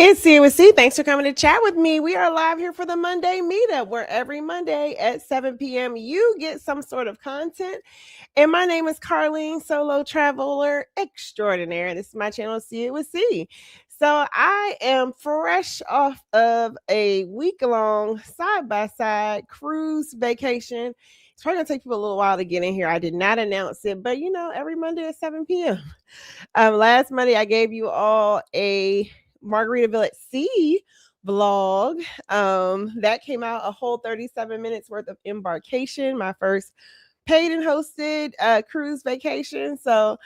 It's CWC. Thanks for coming to chat with me. We are live here for the Monday meetup, where every Monday at 7 p.m. you get some sort of content. And my name is Carlene, solo traveler extraordinaire. This is my channel, See It With C. So I am fresh off of a week-long side-by-side cruise vacation. It's probably gonna take people a little while to get in here. I did not announce it, but every Monday at 7 p.m. Last Monday I gave you all a Margaritaville at Sea vlog. That came out a whole 37 minutes worth of embarkation, my first paid and hosted cruise vacation. So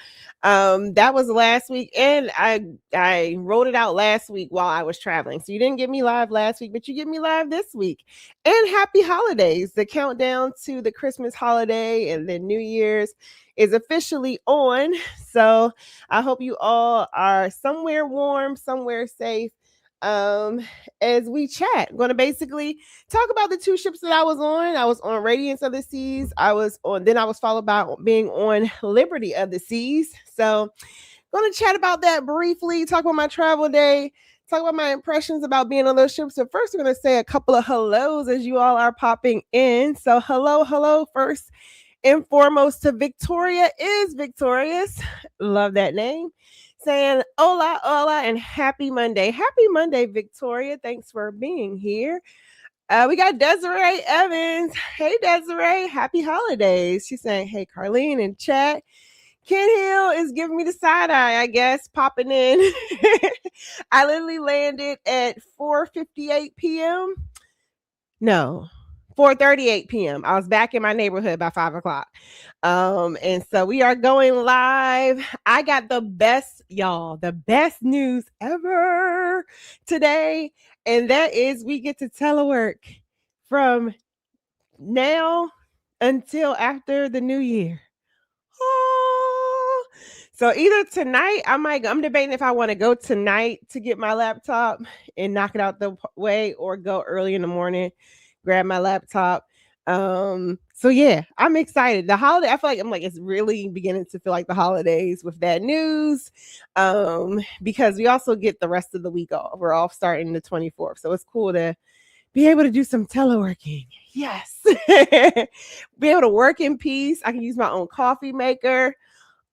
that was last week, and I wrote it out last week while I was traveling. So you didn't get me live last week, but you get me live this week. And happy holidays. The countdown to the Christmas holiday and then New Year's is officially on. So I hope you all are somewhere warm, somewhere safe, as we chat. I'm going to basically talk about the two ships that I was on. I was on Radiance of the Seas. I was followed by being on Liberty of the Seas. So going to chat about that briefly, talk about my travel day, talk about my impressions about being on those ships. So first, we're going to say a couple of hellos as you all are popping in. So hello, first and foremost to Victoria is Victorious. Love that name. Saying hola, and happy Monday. Happy Monday, Victoria. Thanks for being here. We got Desiree Evans. Hey, Desiree. Happy holidays. She's saying, hey, Carlene in chat. Ken Hill is giving me the side eye, I guess, popping in. I literally landed at 4:58 p.m. No, 4:38 p.m. I was back in my neighborhood by 5 o'clock. And so we are going live. I got the best news ever today. And that is we get to telework from now until after the new year. Oh. So either tonight, I'm debating if I want to go tonight to get my laptop and knock it out the way, or go early in the morning, grab my laptop. So yeah, I'm excited. The holiday, I feel like it's really beginning to feel like the holidays with that news. Because we also get the rest of the week off. We're off starting the 24th. So it's cool to be able to do some teleworking. Yes. Be able to work in peace. I can use my own coffee maker.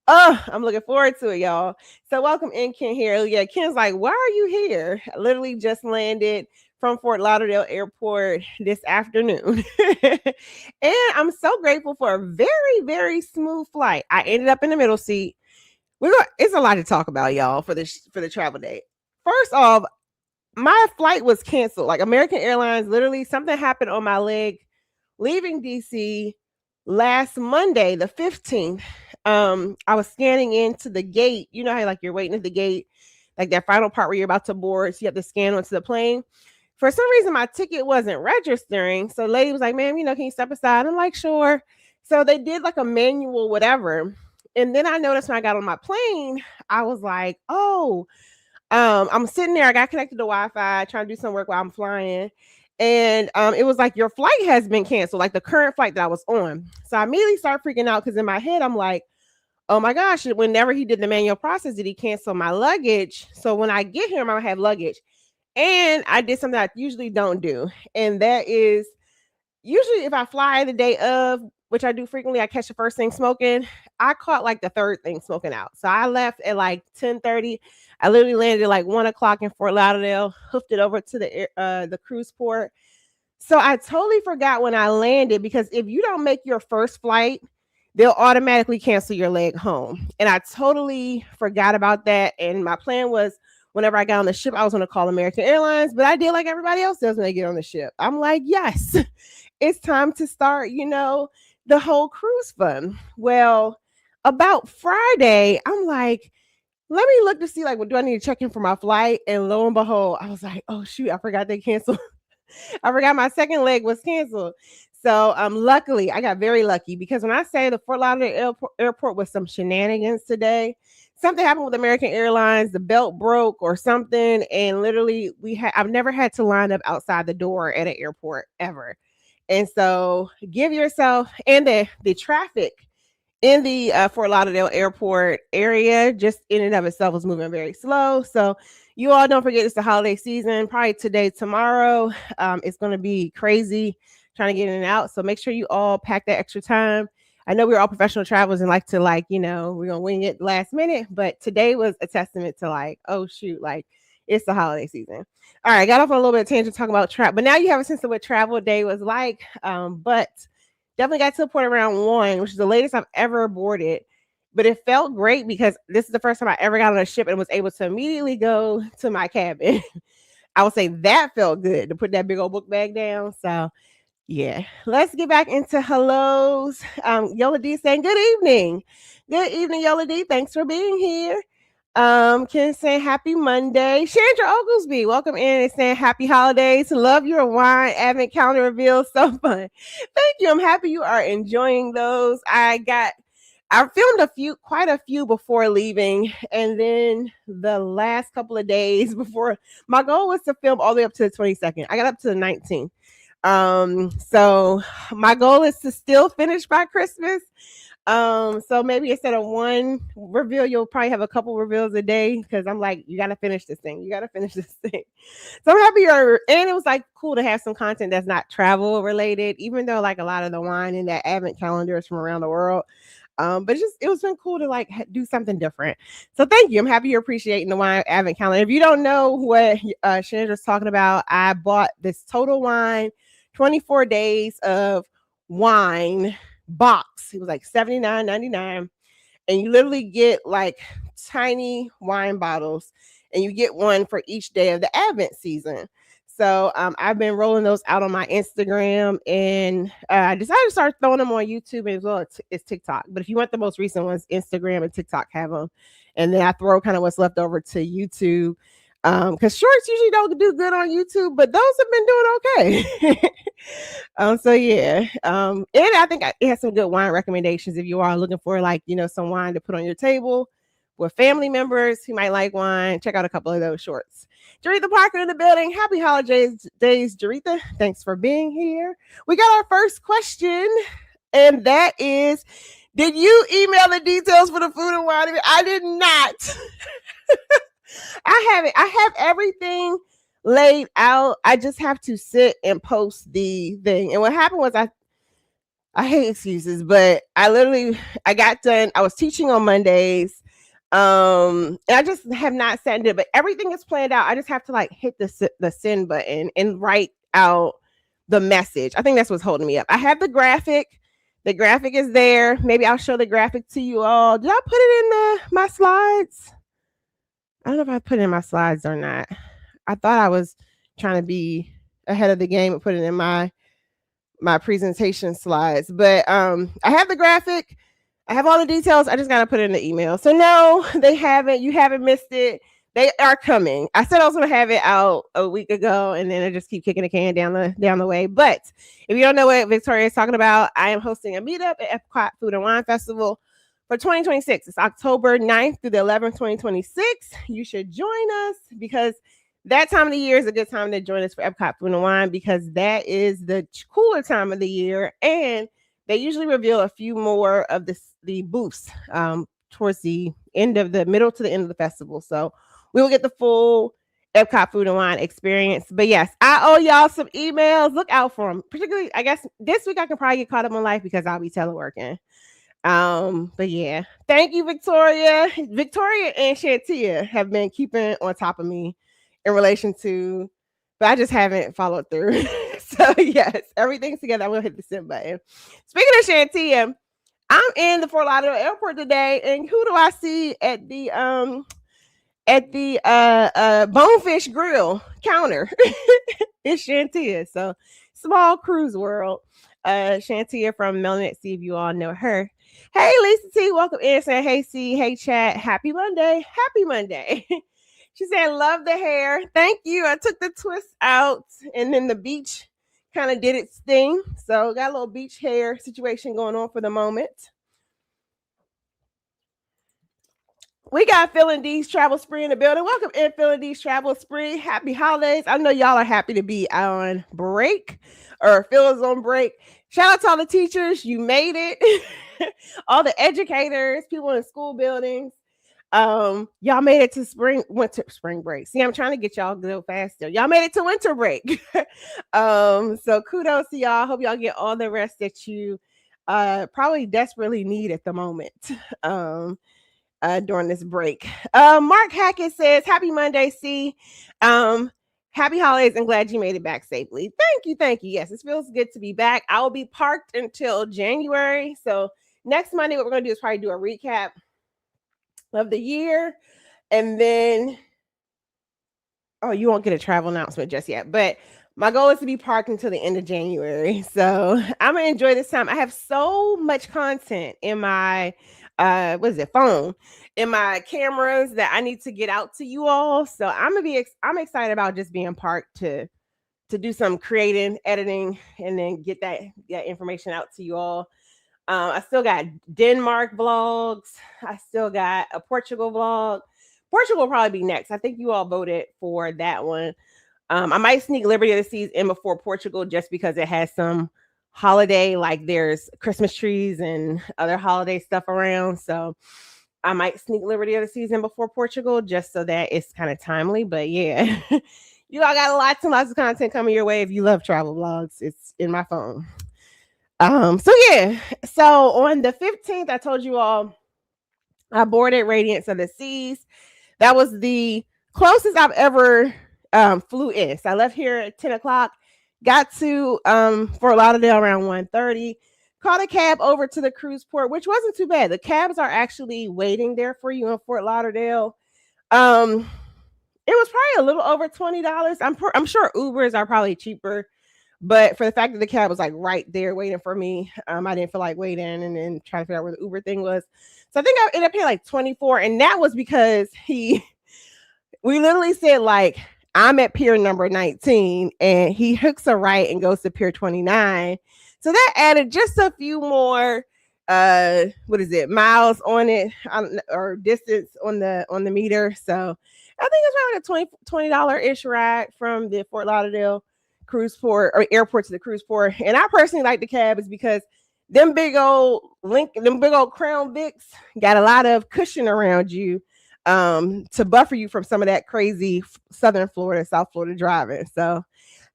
Oh, I'm looking forward to it, y'all. So welcome in, Ken here. Yeah, Ken's like, why are you here? I literally just landed from Fort Lauderdale Airport this afternoon. And I'm so grateful for a very, very smooth flight. I ended up in the middle seat. It's a lot to talk about, y'all, for the travel day. First off, my flight was canceled. Like American Airlines, literally something happened on my leg leaving DC last Monday, the 15th. I was scanning into the gate. You know how like you're waiting at the gate, like that final part where you're about to board, so you have to scan onto the plane. For some reason, my ticket wasn't registering. So the lady was like, ma'am, can you step aside? I'm like, sure. So they did like a manual, whatever. And then I noticed when I got on my plane, I was like, oh, I'm sitting there. I got connected to Wi-Fi, trying to do some work while I'm flying. And it was like, your flight has been canceled, like the current flight that I was on. So I immediately started freaking out because in my head, I'm like, oh my gosh, whenever he did the manual process, did he cancel my luggage? So when I get here, I'm going to have luggage. And I did something I usually don't do. And that is usually if I fly the day of, which I do frequently, I catch the first thing smoking. I caught like the third thing smoking out. So I left at like 10:30. I literally landed at like 1 o'clock in Fort Lauderdale, hoofed it over to the cruise port. So I totally forgot when I landed, because if you don't make your first flight, they'll automatically cancel your leg home. And I totally forgot about that. And my plan was, whenever I got on the ship, I was going to call American Airlines, but I did like everybody else does when they get on the ship. I'm like, yes, it's time to start, the whole cruise fun. Well, about Friday, I'm like, let me look to see, like, do I need to check in for my flight? And lo and behold, I was like, oh shoot, I forgot they canceled. I forgot my second leg was canceled. So luckily, I got very lucky, because when I say the Fort Lauderdale airport was some shenanigans today, something happened with American Airlines, the belt broke or something, and literally I've never had to line up outside the door at an airport ever. And so give yourself, and the traffic in the Fort Lauderdale airport area, just in and of itself, is moving very slow. So you all don't forget it's the holiday season. Probably today, tomorrow, it's going to be crazy trying to get in and out. So make sure you all pack that extra time. I know we're all professional travelers and like to we're gonna wing it last minute, but today was a testament to oh shoot, it's the holiday season. All right, I got off on a little bit of tangent talking about travel, but now you have a sense of what travel day was like. But definitely got to the point around 1, which is the latest I've ever boarded. But it felt great because this is the first time I ever got on a ship and was able to immediately go to my cabin. I would say that felt good to put that big old book bag down. So yeah, let's get back into hellos. Yola D saying good evening. Good evening, Yola D. Thanks for being here. Ken saying happy Monday. Chandra Oglesby, welcome in and saying happy holidays. Love your wine advent calendar reveal. So fun. Thank you. I'm happy you are enjoying those. I filmed quite a few before leaving, and then the last couple of days before, my goal was to film all the way up to the 22nd. I got up to the 19th. So my goal is to still finish by Christmas. So maybe instead of one reveal, you'll probably have a couple reveals a day, because I'm like, you gotta finish this thing. You gotta finish this thing. So I'm happy and it was cool to have some content that's not travel related, even though a lot of the wine in that advent calendar is from around the world. But it was been cool to do something different. So thank you. I'm happy you're appreciating the wine advent calendar. If you don't know what Chandra's talking about, I bought this Total Wine 24 days of wine box. It was $79.99, and you literally get tiny wine bottles, and you get one for each day of the Advent season. So I've been rolling those out on my Instagram, and I decided to start throwing them on YouTube as well as TikTok. But if you want the most recent ones, Instagram and TikTok have them, and then I throw kind of what's left over to YouTube. Because shorts usually don't do good on YouTube, but those have been doing okay. So yeah. And I think it has some good wine recommendations if you are looking for some wine to put on your table with family members who might like wine. Check out a couple of those shorts. Jaretha Parker in the building. Happy holidays, Jaretha. Thanks for being here. We got our first question, and that is, did you email the details for the food and wine? I did not. I have everything laid out. I just have to sit and post the thing. And what happened was I hate excuses, but I got done. I was teaching on Mondays. And I just have not sent it, but everything is planned out. I just have to hit the send button and write out the message. I think that's what's holding me up. I have the graphic. The graphic is there. Maybe I'll show the graphic to you all. Did I put it in my slides? I don't know if I put it in my slides or not. I thought I was trying to be ahead of the game and put it in my presentation slides. But I have the graphic. I have all the details. I just got to put it in the email. So no, they haven't. You haven't missed it. They are coming. I said I was going to have it out a week ago, and then I just keep kicking the can down the way. But if you don't know what Victoria is talking about, I am hosting a meetup at Epcot Food and Wine Festival for 2026. It's October 9th through the 11th, 2026. You should join us, because that time of the year is a good time to join us for Epcot Food and Wine, because that is the cooler time of the year, and they usually reveal a few more of the booths towards the middle to the end of the festival. So we will get the full Epcot Food and Wine experience. But yes, I owe y'all some emails. Look out for them. Particularly, I guess this week I can probably get caught up on life because I'll be teleworking. But yeah, thank you, Victoria. Victoria and Shantia have been keeping on top of me in relation to, but I just haven't followed through. So yes, everything's together. I will hit the send button. Speaking of Shantia, I'm in the Fort Lauderdale airport today, and who do I see at the Bonefish Grill counter? It's Shantia. So small cruise world. Shantia from Melanet. See if you all know her. Hey, Lisa T, welcome in. Saying, hey, C, hey, chat. Happy Monday. Happy Monday. She said, love the hair. Thank you. I took the twist out, and then the beach kind of did its thing. So got a little beach hair situation going on for the moment. We got Phil and D's Travel Spree in the building. Welcome in, Phil and D's Travel Spree. Happy holidays. I know y'all are happy to be on break, or Phil is on break. Shout out to all the teachers. You made it. All the educators, people in school buildings. Y'all made it to spring break. See, I'm trying to get y'all go faster. Y'all made it to winter break. So kudos to y'all. Hope y'all get all the rest that you probably desperately need at the moment. During this break. Mark Hackett says, Happy Monday, C. Happy holidays and glad you made it back safely. Thank you. Thank you. Yes, it feels good to be back. I will be parked until January. So next Monday, what we're going to do is probably do a recap of the year. And then, oh, you won't get a travel announcement just yet. But my goal is to be parked until the end of January. So I'm going to enjoy this time. I have so much content in my phone, in my cameras that I need to get out to you all. So I'm excited about just being parked to do some creating, editing, and then get that information out to you all. I still got Denmark vlogs. I still got a Portugal vlog. Portugal will probably be next. I think you all voted for that one. I might sneak Liberty of the Seas in before Portugal just because it has some holiday, like there's Christmas trees and other holiday stuff around. So I might sneak Liberty of the Seas in before Portugal just so that it's kind of timely. But yeah, you all got lots and lots of content coming your way. If you love travel vlogs, it's in my phone. So yeah, so on the 15th, I told you all I boarded Radiance of the Seas. That was the closest I've ever flew in. So I left here at 10 o'clock, got to Fort Lauderdale around 1:30, caught a cab over to the cruise port, which wasn't too bad. The cabs are actually waiting there for you in Fort Lauderdale. It was probably a little over $20. I'm sure Ubers are probably cheaper. But for the fact that the cab was like right there waiting for me, I didn't feel like waiting and then trying to figure out where the Uber thing was. So I think I ended up paying like $24. And that was because we literally said like, I'm at pier number 19 and he hooks a right and goes to pier 29. So that added just a few more, miles on it or distance on the meter. So I think it's probably like a $20 ride from the Fort Lauderdale cruise port or airport to the cruise port. And I personally like the cab is because them big old Crown Vics got a lot of cushion around you to buffer you from some of that crazy Southern Florida, South Florida driving. So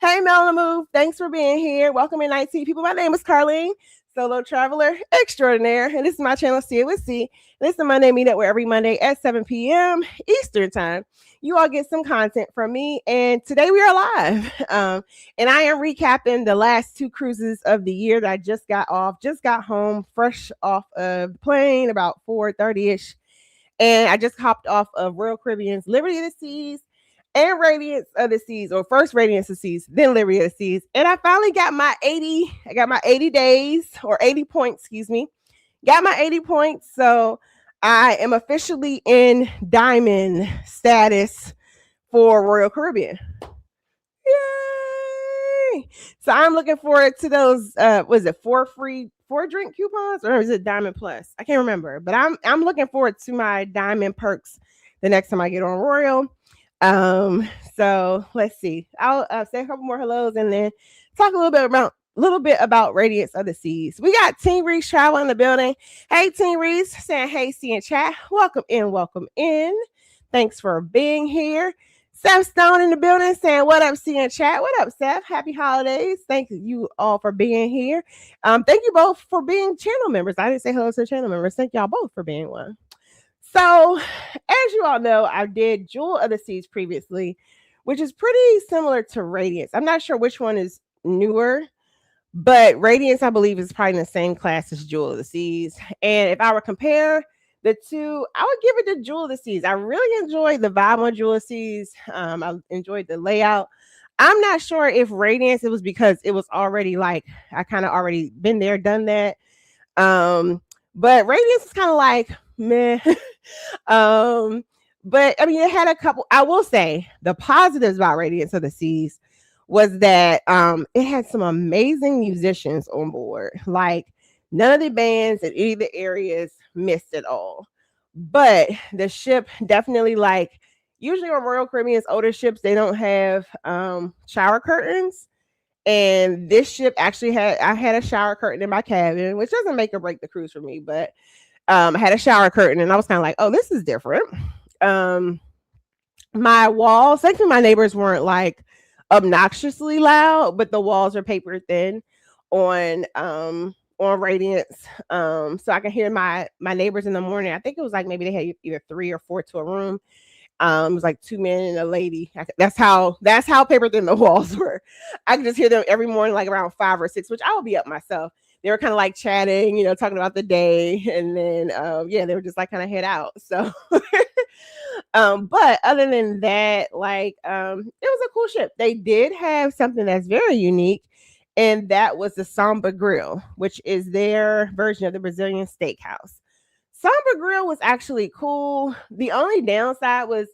hey, Melamu, thanks for being here. Welcome in, IT people. My name is Carlene, solo traveler extraordinaire, and this is my channel, See It With C. This is the Monday Meetup, where every Monday at 7 p.m. Eastern time, you all get some content from me. And today we are live. And I am recapping the last two cruises of the year that I just got home, fresh off of the plane about 4:30-ish. And I just hopped off of Royal Caribbean's Liberty of the Seas and Radiance of the Seas, or first Radiance of the Seas, then Liberty of the Seas. And I finally got my 80. I got my 80 days or 80 points, excuse me. Got my 80 points. So I am officially in diamond status for Royal Caribbean. Yay! So I'm looking forward to those, four drink coupons, or is it Diamond Plus? I can't remember, but I'm looking forward to my diamond perks the next time I get on Royal. So let's see. I'll say a couple more hellos and then talk a little bit about Radiance of the Seas. We got Team Reese Travel in the building. Hey, Team Reese, saying hey, see in chat. Welcome in. Thanks for being here. Seth Stone in the building saying, what up, see in chat? What up, Seth? Happy holidays. Thank you all for being here. Thank you both for being channel members. I didn't say hello to the channel members. Thank y'all both for being one. So, as you all know, I did Jewel of the Seas previously, which is pretty similar to Radiance. I'm not sure which one is newer, but Radiance, I believe, is probably in the same class as Jewel of the Seas. And if I were to compare the two, I would give it to Jewel of the Seas. I really enjoyed the vibe on Jewel of the Seas. I enjoyed the layout. I'm not sure if Radiance, it was because it was already like, I kind of already been there, done that. But Radiance is kind of like, meh. But I mean, it had a couple. I will say the positives about Radiance of the Seas was that it had some amazing musicians on board. Like none of the bands in any of the areas missed at all. But the ship definitely, like usually on Royal Caribbean's older ships, they don't have shower curtains. And this ship actually I had a shower curtain in my cabin, which doesn't make or break the cruise for me, but I had a shower curtain and I was kind of like, oh, this is different. My walls, thankfully my neighbors weren't like obnoxiously loud, but the walls are paper thin on Radiance. So I can hear my neighbors in the morning. I think it was like maybe they had either 3 or 4 to a room. It was like 2 men and a lady. That's how paper thin the walls were. I could just hear them every morning, like around 5 or 6, which I would be up myself. They were kind of like chatting, talking about the day, and then yeah, they were just like kind of head out. So but other than that, like it was a cool ship. They did have something that's very unique, and that was the Samba Grill, which is their version of the Brazilian steakhouse. Samba Grill was actually cool. The only downside was,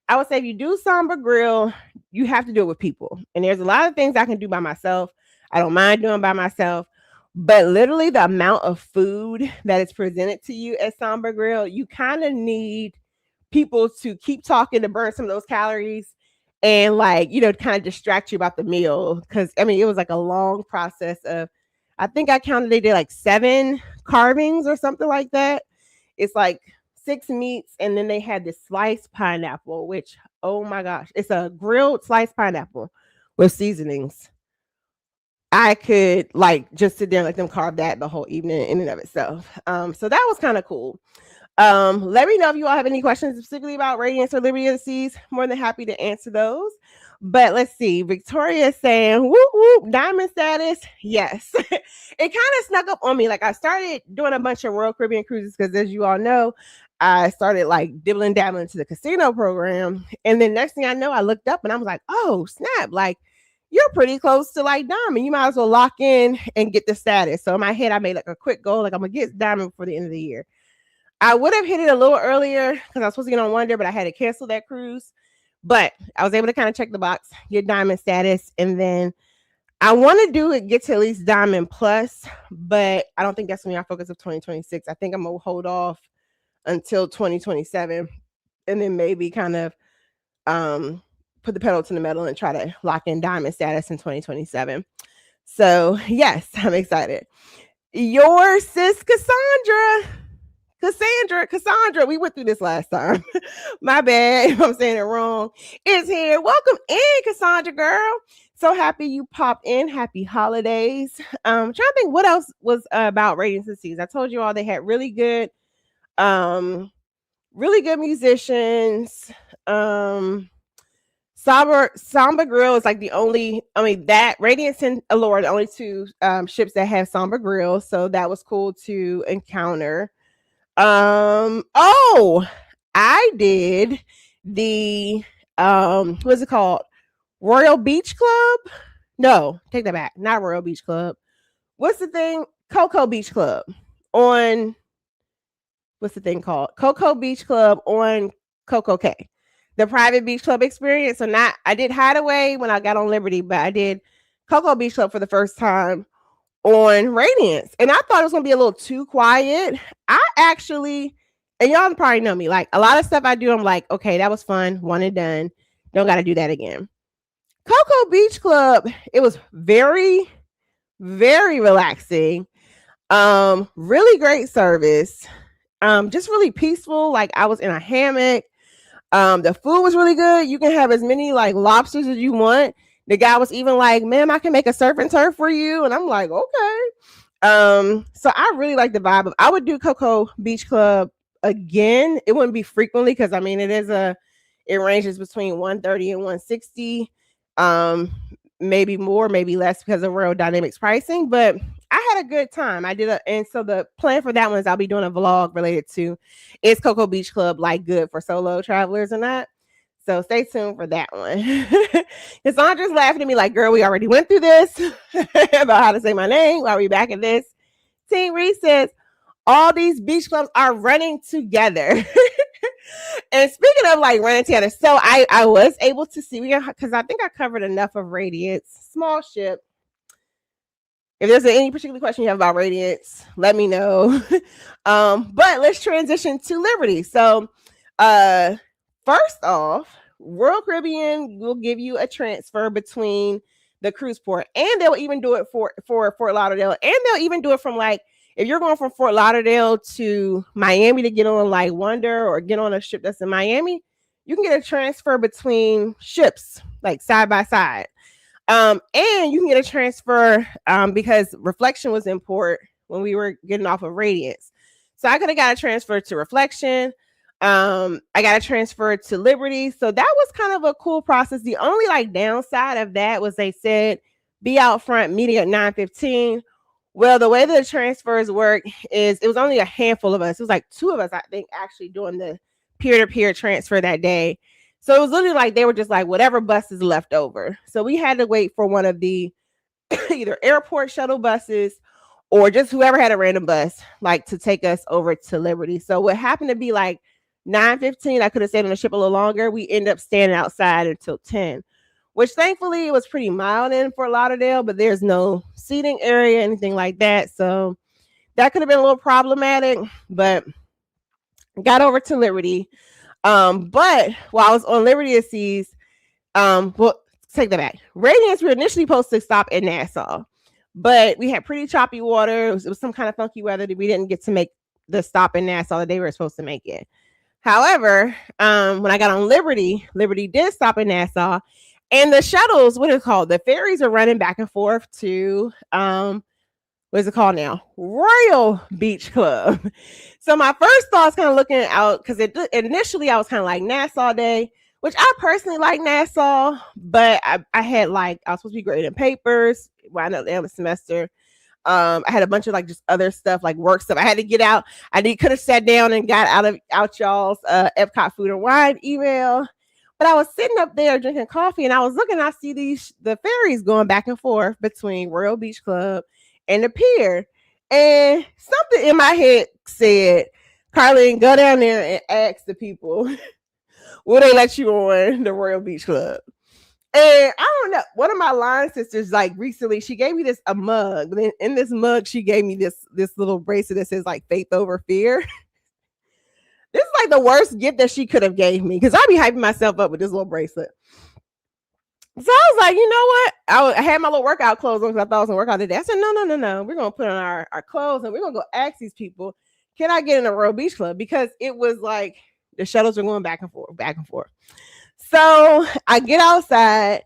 I would say, if you do Samba Grill, you have to do it with people. And there's a lot of things I can do by myself. I don't mind doing by myself. But literally the amount of food that is presented to you at Samba Grill, you kind of need people to keep talking to burn some of those calories and like, kind of distract you about the meal. Cause I mean, it was like a long process of, I think I counted, they did like 7 carvings or something like that. It's like 6 meats, and then they had this sliced pineapple, which, oh my gosh, it's a grilled sliced pineapple with seasonings. I could like just sit there and let them carve that the whole evening in and of itself. So that was kind of cool. Let me know if you all have any questions specifically about Radiance or Liberty of the Seas. More than happy to answer those. But let's see. Victoria is saying, whoop, whoop, diamond status. Yes. It kind of snuck up on me. Like I started doing a bunch of Royal Caribbean cruises because, as you all know, I started like dibbling dabbling into the casino program. And then next thing I know, I looked up and I was like, oh, snap. Like, you're pretty close to like diamond. You might as well lock in and get the status. So in my head, I made like a quick goal. Like, I'm going to get diamond before the end of the year. I would have hit it a little earlier because I was supposed to get on Wonder, but I had to cancel that cruise. But I was able to kind of check the box, get diamond status, and then I want to get to at least diamond plus, but I don't think that's going to be our focus of 2026. I think I'm going to hold off until 2027 and then maybe kind of put the pedal to the metal and try to lock in diamond status in 2027. So yes, I'm excited. Your sis Cassandra, we went through this last time. My bad if I'm saying it wrong. Is here. Welcome in, Cassandra girl. So happy you popped in. Happy holidays. Trying to think what else was about Radiance of the Seas. I told you all they had really good musicians. Samba Grill is like the only, that Radiance and Allure are the only 2 ships that have Samba Grill. So that was cool to encounter. I did the what's it called? Royal Beach Club? No, take that back. Not Royal Beach Club. What's the thing? Cocoa Beach Club on what's the thing called? Cocoa Beach Club on Coco Cay. The private beach club experience. So I did Hideaway when I got on Liberty, but I did Cocoa Beach Club for the first time on Radiance. And I thought it was going to be a little too quiet. I actually, and y'all probably know me, like a lot of stuff I do, I'm like, okay, that was fun. One and done. Don't got to do that again. Cocoa Beach Club, it was very, very relaxing. Really great service. Just really peaceful. Like I was in a hammock. The food was really good. You can have as many like lobsters as you want. The guy was even like, ma'am, I can make a surf and turf for you. And I'm like, okay. So I really like the vibe of, I would do Cocoa Beach Club again. It wouldn't be frequently because I mean it ranges between 130 and 160. Maybe more, maybe less because of Royal Dynamics pricing, but I had a good time. And so the plan for that one is I'll be doing a vlog related to, is Cocoa Beach Club like good for solo travelers or not? So stay tuned for that one. Cassandra's laughing at me like, girl, we already went through this about how to say my name. Why are we back at this? Team Reese says, all these beach clubs are running together. And speaking of like running together, so I was able to see, because I think I covered enough of Radiance. Small ship. If there's any particular question you have about Radiance, let me know. But let's transition to Liberty. So first off, Royal Caribbean will give you a transfer between the cruise port. And they'll even do it for Fort Lauderdale. And they'll even do it from like, if you're going from Fort Lauderdale to Miami to get on like Wonder or get on a ship that's in Miami, you can get a transfer between ships, like side by side. And you can get a transfer because Reflection was in port when we were getting off of Radiance. So I could have got a transfer to Reflection. I got a transfer to Liberty. So that was kind of a cool process. The only like downside of that was they said be out front meeting at 9:15. Well, the way the transfers work is it was only a handful of us. It was like 2 of us, I think, actually doing the peer-to-peer transfer that day. So it was literally like they were just like whatever bus is left over. So we had to wait for one of the either airport shuttle buses or just whoever had a random bus like to take us over to Liberty. So what happened to be like 9:15, I could have stayed on the ship a little longer. We ended up standing outside until 10, which thankfully it was pretty mild in Fort Lauderdale, but there's no seating area, anything like that. So that could have been a little problematic, but got over to Liberty. But while I was on Liberty of Seas, well, take that back. Radiance, we were initially supposed to stop in Nassau, but we had pretty choppy water. It was some kind of funky weather that we didn't get to make the stop in Nassau the day we were supposed to make it. However, when I got on Liberty, Liberty did stop in Nassau, and the shuttles, what is it called? The ferries are running back and forth to what is it called now? Royal Beach Club. So my first thoughts kind of looking out because initially I was kind of like Nassau Day, which I personally like Nassau, but I had like I was supposed to be grading papers. Wound up the end of the semester. I had a bunch of like just other stuff, like work stuff. I had to get out. Could have sat down and got out y'all's Epcot Food and Wine email. But I was sitting up there drinking coffee and I was looking, I see the ferries going back and forth between Royal Beach Club and the pier. And something in my head said, Carlene, go down there and ask the people, will they let you on the Royal Beach Club? And I don't know, one of my line sisters, like recently, she gave me a mug. But in this mug, she gave me this little bracelet that says like faith over fear. This is like the worst gift that she could have gave me because I'd be hyping myself up with this little bracelet. So I was like, you know what? I had my little workout clothes on because I thought I was going to work out today. I said, no. We're going to put on our clothes and we're going to go ask these people, can I get in a Royal Beach Club? Because it was like the shuttles were going back and forth. So I get outside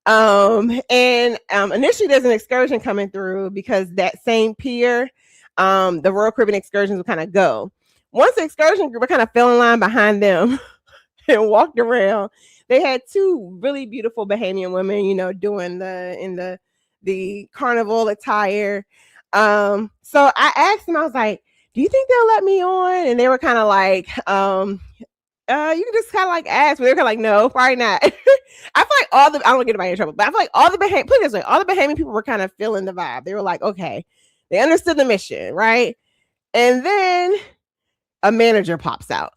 and initially there's an excursion coming through because that same pier, the Royal Caribbean excursions would kind of go. Once the excursion group, I kind of fell in line behind them and walked around. They had 2 really beautiful Bahamian women, you know, doing the carnival attire. So I asked them, I was like, do you think they'll let me on? And they were kind of like, you can just kind of like ask, but they're kind of like, no, probably not. I feel like I don't want to get anybody in trouble, but I feel like all the Bahamian people were kind of feeling the vibe. They were like, okay, they understood the mission, right? And then a manager pops out.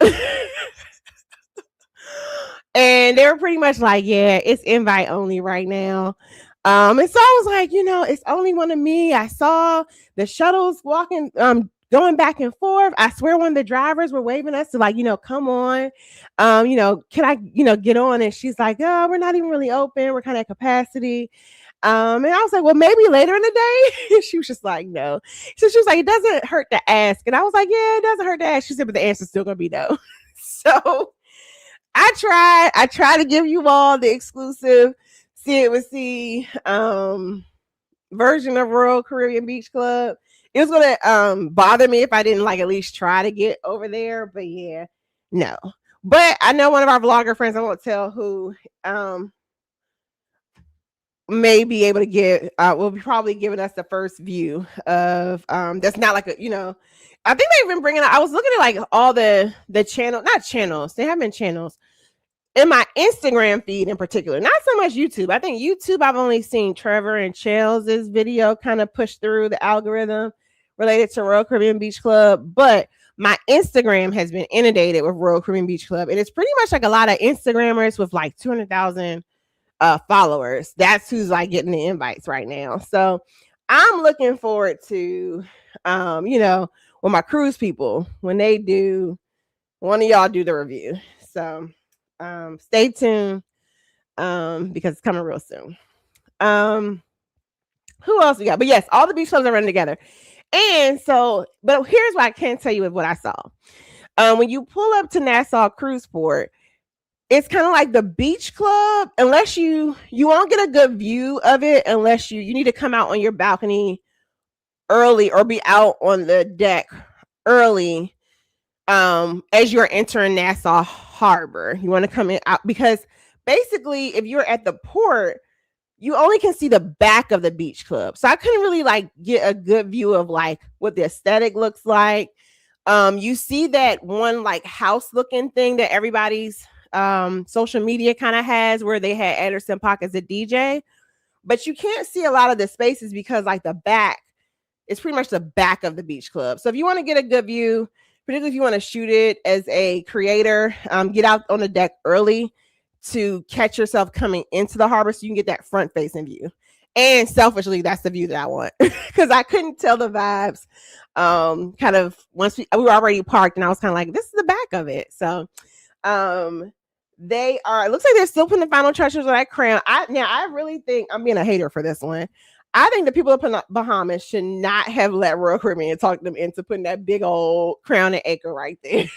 And they were pretty much like, yeah, it's invite only right now. And so I was like, you know, it's only one of me. I saw the shuttles walking, going back and forth. I swear one of the drivers were waving us to like, you know, come on. You know, can I, you know, get on? And she's like, oh, we're not even really open. We're kind of at capacity. And I was like, well, maybe later in the day. She was just like, no. So she was like, it doesn't hurt to ask. And I was like, yeah, it doesn't hurt to ask. She said, but the answer's still going to be no. So I tried to give you all the exclusive see it with see version of Royal Caribbean Beach Club. It was gonna bother me if I didn't like at least try to get over there, but yeah, no. But I know one of our vlogger friends, I won't tell who, may be able to get will be probably giving us the first view of that's not like a, you know, I think they've been bringing, I was looking at like all the channel, not channels, they have been channels in my Instagram feed in particular, not so much YouTube. I think YouTube, I've only seen Trevor and Chels's video kind of push through the algorithm related to Royal Caribbean Beach Club, but my Instagram has been inundated with Royal Caribbean Beach Club, and it's pretty much like a lot of Instagrammers with like 200,000 followers. That's who's like getting the invites right now. So I'm looking forward to, you know, when my cruise people, when they do, one of y'all do the review. So stay tuned because it's coming real soon. Who else we got? But yes, all the beach clubs are running together. And so, but here's what I can tell you with what I saw. When you pull up to Nassau Cruiseport, it's kind of like the beach club, unless you won't get a good view of it unless you need to come out on your balcony early or be out on the deck early as you're entering Nassau Harbor. You want to come in out because basically if you're at the port, you only can see the back of the beach club. So I couldn't really like get a good view of like what the aesthetic looks like. You see that one like house looking thing that everybody's social media kind of has where they had Anderson .Paak as a DJ, but you can't see a lot of the spaces because like the back is pretty much the back of the beach club. So if you want to get a good view, particularly if you want to shoot it as a creator, get out on the deck early to catch yourself coming into the harbor so you can get that front facing view. And selfishly, that's the view that I want because I couldn't tell the vibes. Kind of once we were already parked and I was kind of like, this is the back of it. So they are, it looks like they're still putting the final touches on that crown. I really think I'm being a hater for this one. I think the people of Bahamas should not have let Royal Caribbean talk them into putting that big old crown and anchor right there.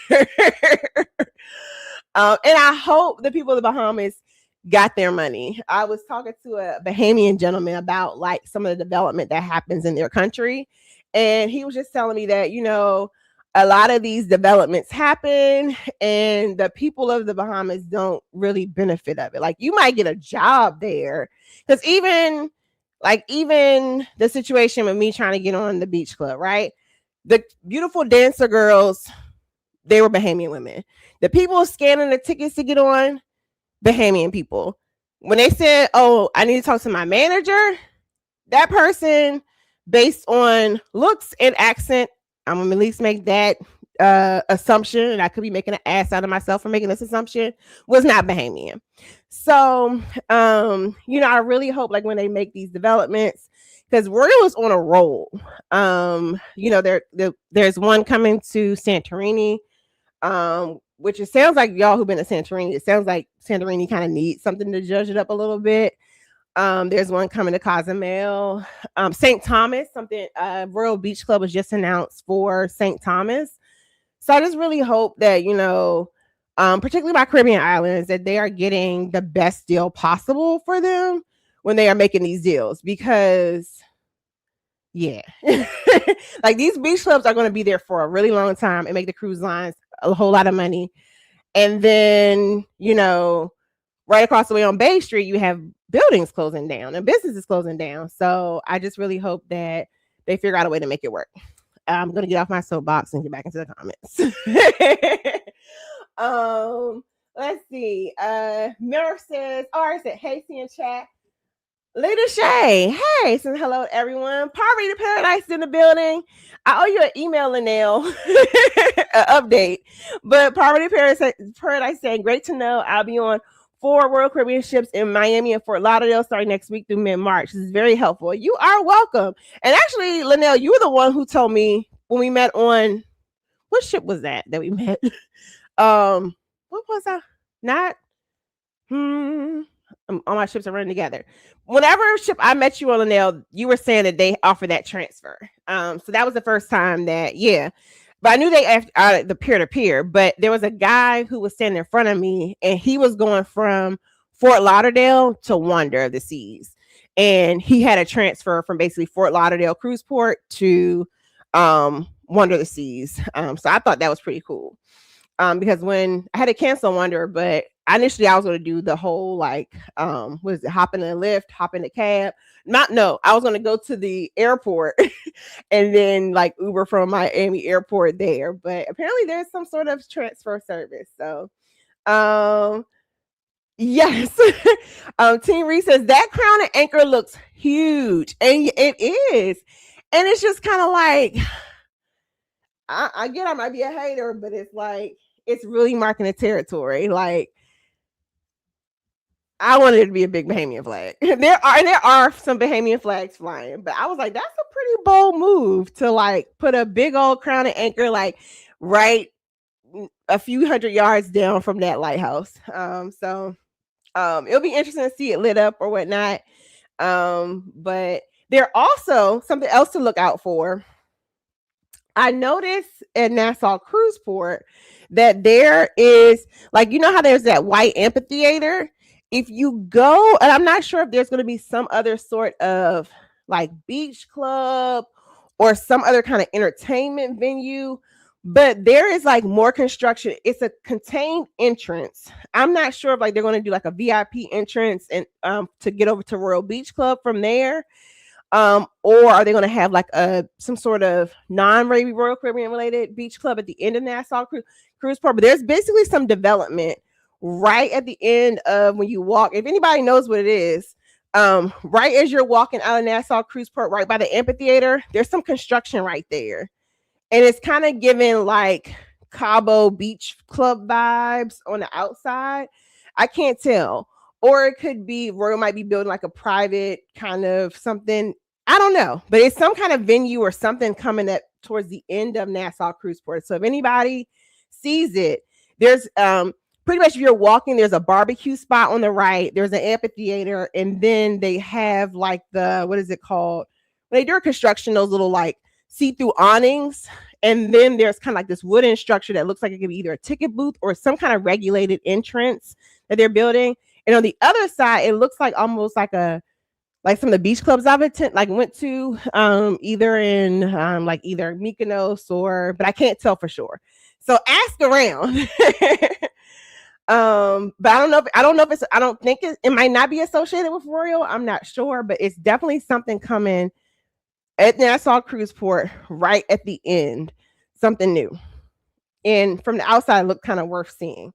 And I hope the people of the Bahamas got their money. I was talking to a Bahamian gentleman about like some of the development that happens in their country. And he was just telling me that, you know, a lot of these developments happen and the people of the Bahamas don't really benefit of it. Like you might get a job there because even the situation with me trying to get on the beach club, right? The beautiful dancer girls, they were Bahamian women. The people scanning the tickets to get on, Bahamian people. When they said, oh, I need to talk to my manager, that person, based on looks and accent, I'm gonna at least make that assumption, and I could be making an ass out of myself for making this assumption, was not Bahamian. So, you know, I really hope like when they make these developments, because Royal is on a roll. You know, there's one coming to Santorini, which it sounds like y'all who've been to Santorini, it sounds like Santorini kind of needs something to judge it up a little bit. There's one coming to Cozumel. St. Thomas, something Royal Beach Club was just announced for St. Thomas. So I just really hope that, you know, particularly my Caribbean islands, that they are getting the best deal possible for them when they are making these deals. Because, yeah, like these beach clubs are going to be there for a really long time and make the cruise lines a whole lot of money. And then, you know, right across the way on Bay Street, you have buildings closing down and businesses closing down. So I just really hope that they figure out a way to make it work. I'm going to get off my soapbox and get back into the comments. Let's see. Miller says, I said, hey, see in chat. Lady Shay, hey, saying hello to everyone. Poverty to Paradise in the building. I owe you an email, Linnell, an update. But Poverty to Paradise saying, great to know. I'll be on 4 Royal Caribbean ships in Miami and Fort Lauderdale starting next week through mid-March. This is very helpful. You are welcome. And actually, Linnell, you were the one who told me when we met on, what ship was that we met? What was I? Not, all my ships are running together. Whenever ship I met you on, Linnell, you were saying that they offer that transfer. So that was the first time that, yeah. But I knew they the peer-to-peer, but there was a guy who was standing in front of me and he was going from Fort Lauderdale to Wonder of the Seas. And he had a transfer from basically Fort Lauderdale cruise port to Wonder of the Seas. So I thought that was pretty cool. Because when I had to cancel Wonder, but initially I was going to do the whole like, hop in the lift, hop in the cab. I was going to go to the airport and then like Uber from Miami airport there. But apparently there's some sort of transfer service. So, yes. Team Reese says that crown and anchor looks huge, and it is. And it's just kind of like, I get I might be a hater, but it's like, it's really marking the territory. Like, I wanted it to be a big Bahamian flag. There are some Bahamian flags flying, but I was like, that's a pretty bold move to like put a big old crown and anchor like right a few hundred yards down from that lighthouse. So it'll be interesting to see it lit up or whatnot. But there also something else to look out for. I noticed at Nassau Cruise Port that there is, like, you know how there's that white amphitheater? If you go, and I'm not sure if there's going to be some other sort of like beach club or some other kind of entertainment venue, but there is like more construction. It's a contained entrance. I'm not sure if like they're going to do like a VIP entrance and to get over to Royal Beach Club from there, or are they going to have like some sort of non-Maybe Royal Caribbean related beach club at the end of Nassau Cruise Port? But there's basically some development right at the end of when you walk. If anybody knows what it is, right as you're walking out of Nassau Cruise Port, right by the amphitheater, there's some construction right there, and it's kind of giving like Cabo Beach Club vibes on the outside. I can't tell. Or it could be Royal might be building like a private kind of something. I don't know, but it's some kind of venue or something coming up towards the end of Nassau Cruise Port. So if anybody sees it, there's pretty much if you're walking, there's a barbecue spot on the right, there's an amphitheater, and then they have like what is it called? When they do construction, those little like see-through awnings. And then there's kind of like this wooden structure that looks like it could be either a ticket booth or some kind of regulated entrance that they're building. And on the other side, it looks like almost like some of the beach clubs I've went to, either in like either Mykonos but I can't tell for sure. So ask around. But I don't think it might not be associated with Royal. I'm not sure, but it's definitely something coming at Nassau Cruise Port right at the end, something new. And from the outside, it looked kind of worth seeing.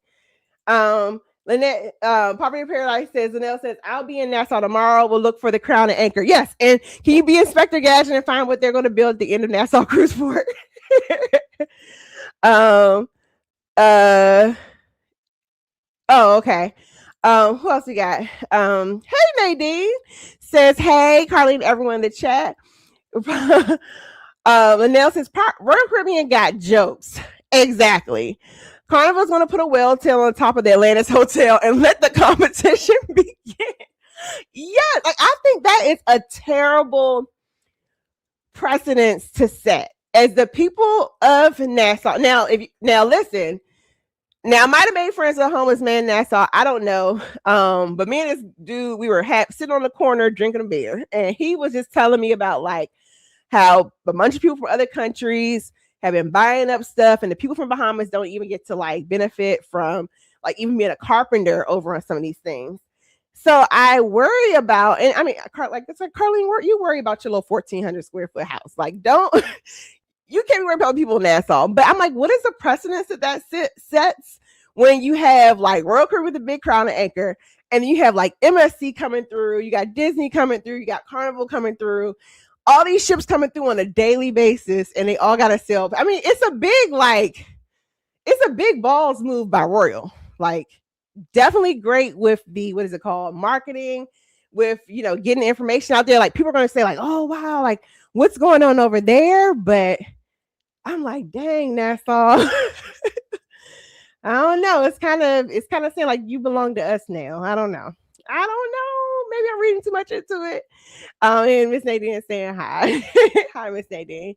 Lynette, Poverty Paradise says, Lynette says, I'll be in Nassau tomorrow. We'll look for the Crown and Anchor. Yes. And can you be Inspector Gadget and find what they're going to build at the end of Nassau Cruise Port? Oh, okay. Who else we got? Hey, Nadine says, hey, Carlene, everyone in the chat. Lynette says, Royal Caribbean got jokes. Exactly. Carnival's going to put a whale tail on top of the Atlantis Hotel and let the competition begin. Yeah, like I think that is a terrible precedence to set as the people of Nassau. Now, listen. Now, I might have made friends with a homeless man in Nassau. I don't know. But me and this dude, we were sitting on the corner drinking a beer, and he was just telling me about like how a bunch of people from other countries have been buying up stuff, and the people from Bahamas don't even get to like benefit from like even being a carpenter over on some of these things. So I worry about, and I mean, like it's like Carlene, you worry about your little 1,400 square foot house. Like, don't you can't be worried about people in Nassau. But I'm like, what is the precedence that sets when you have like Royal Caribbean with the big Crown and Anchor, and you have like MSC coming through, you got Disney coming through, you got Carnival coming through. All these ships coming through on a daily basis, and they all got to sell. I mean, it's a big balls move by Royal. Like, definitely great with the, what is it called? Marketing, with, getting the information out there. Like, people are going to say like, oh, wow, like what's going on over there? But I'm like, dang, Nassau. I don't know. It's kind of saying like you belong to us now. I don't know. Maybe I'm reading too much into it. And Miss Nadine is saying hi. Hi, Miss Nadine.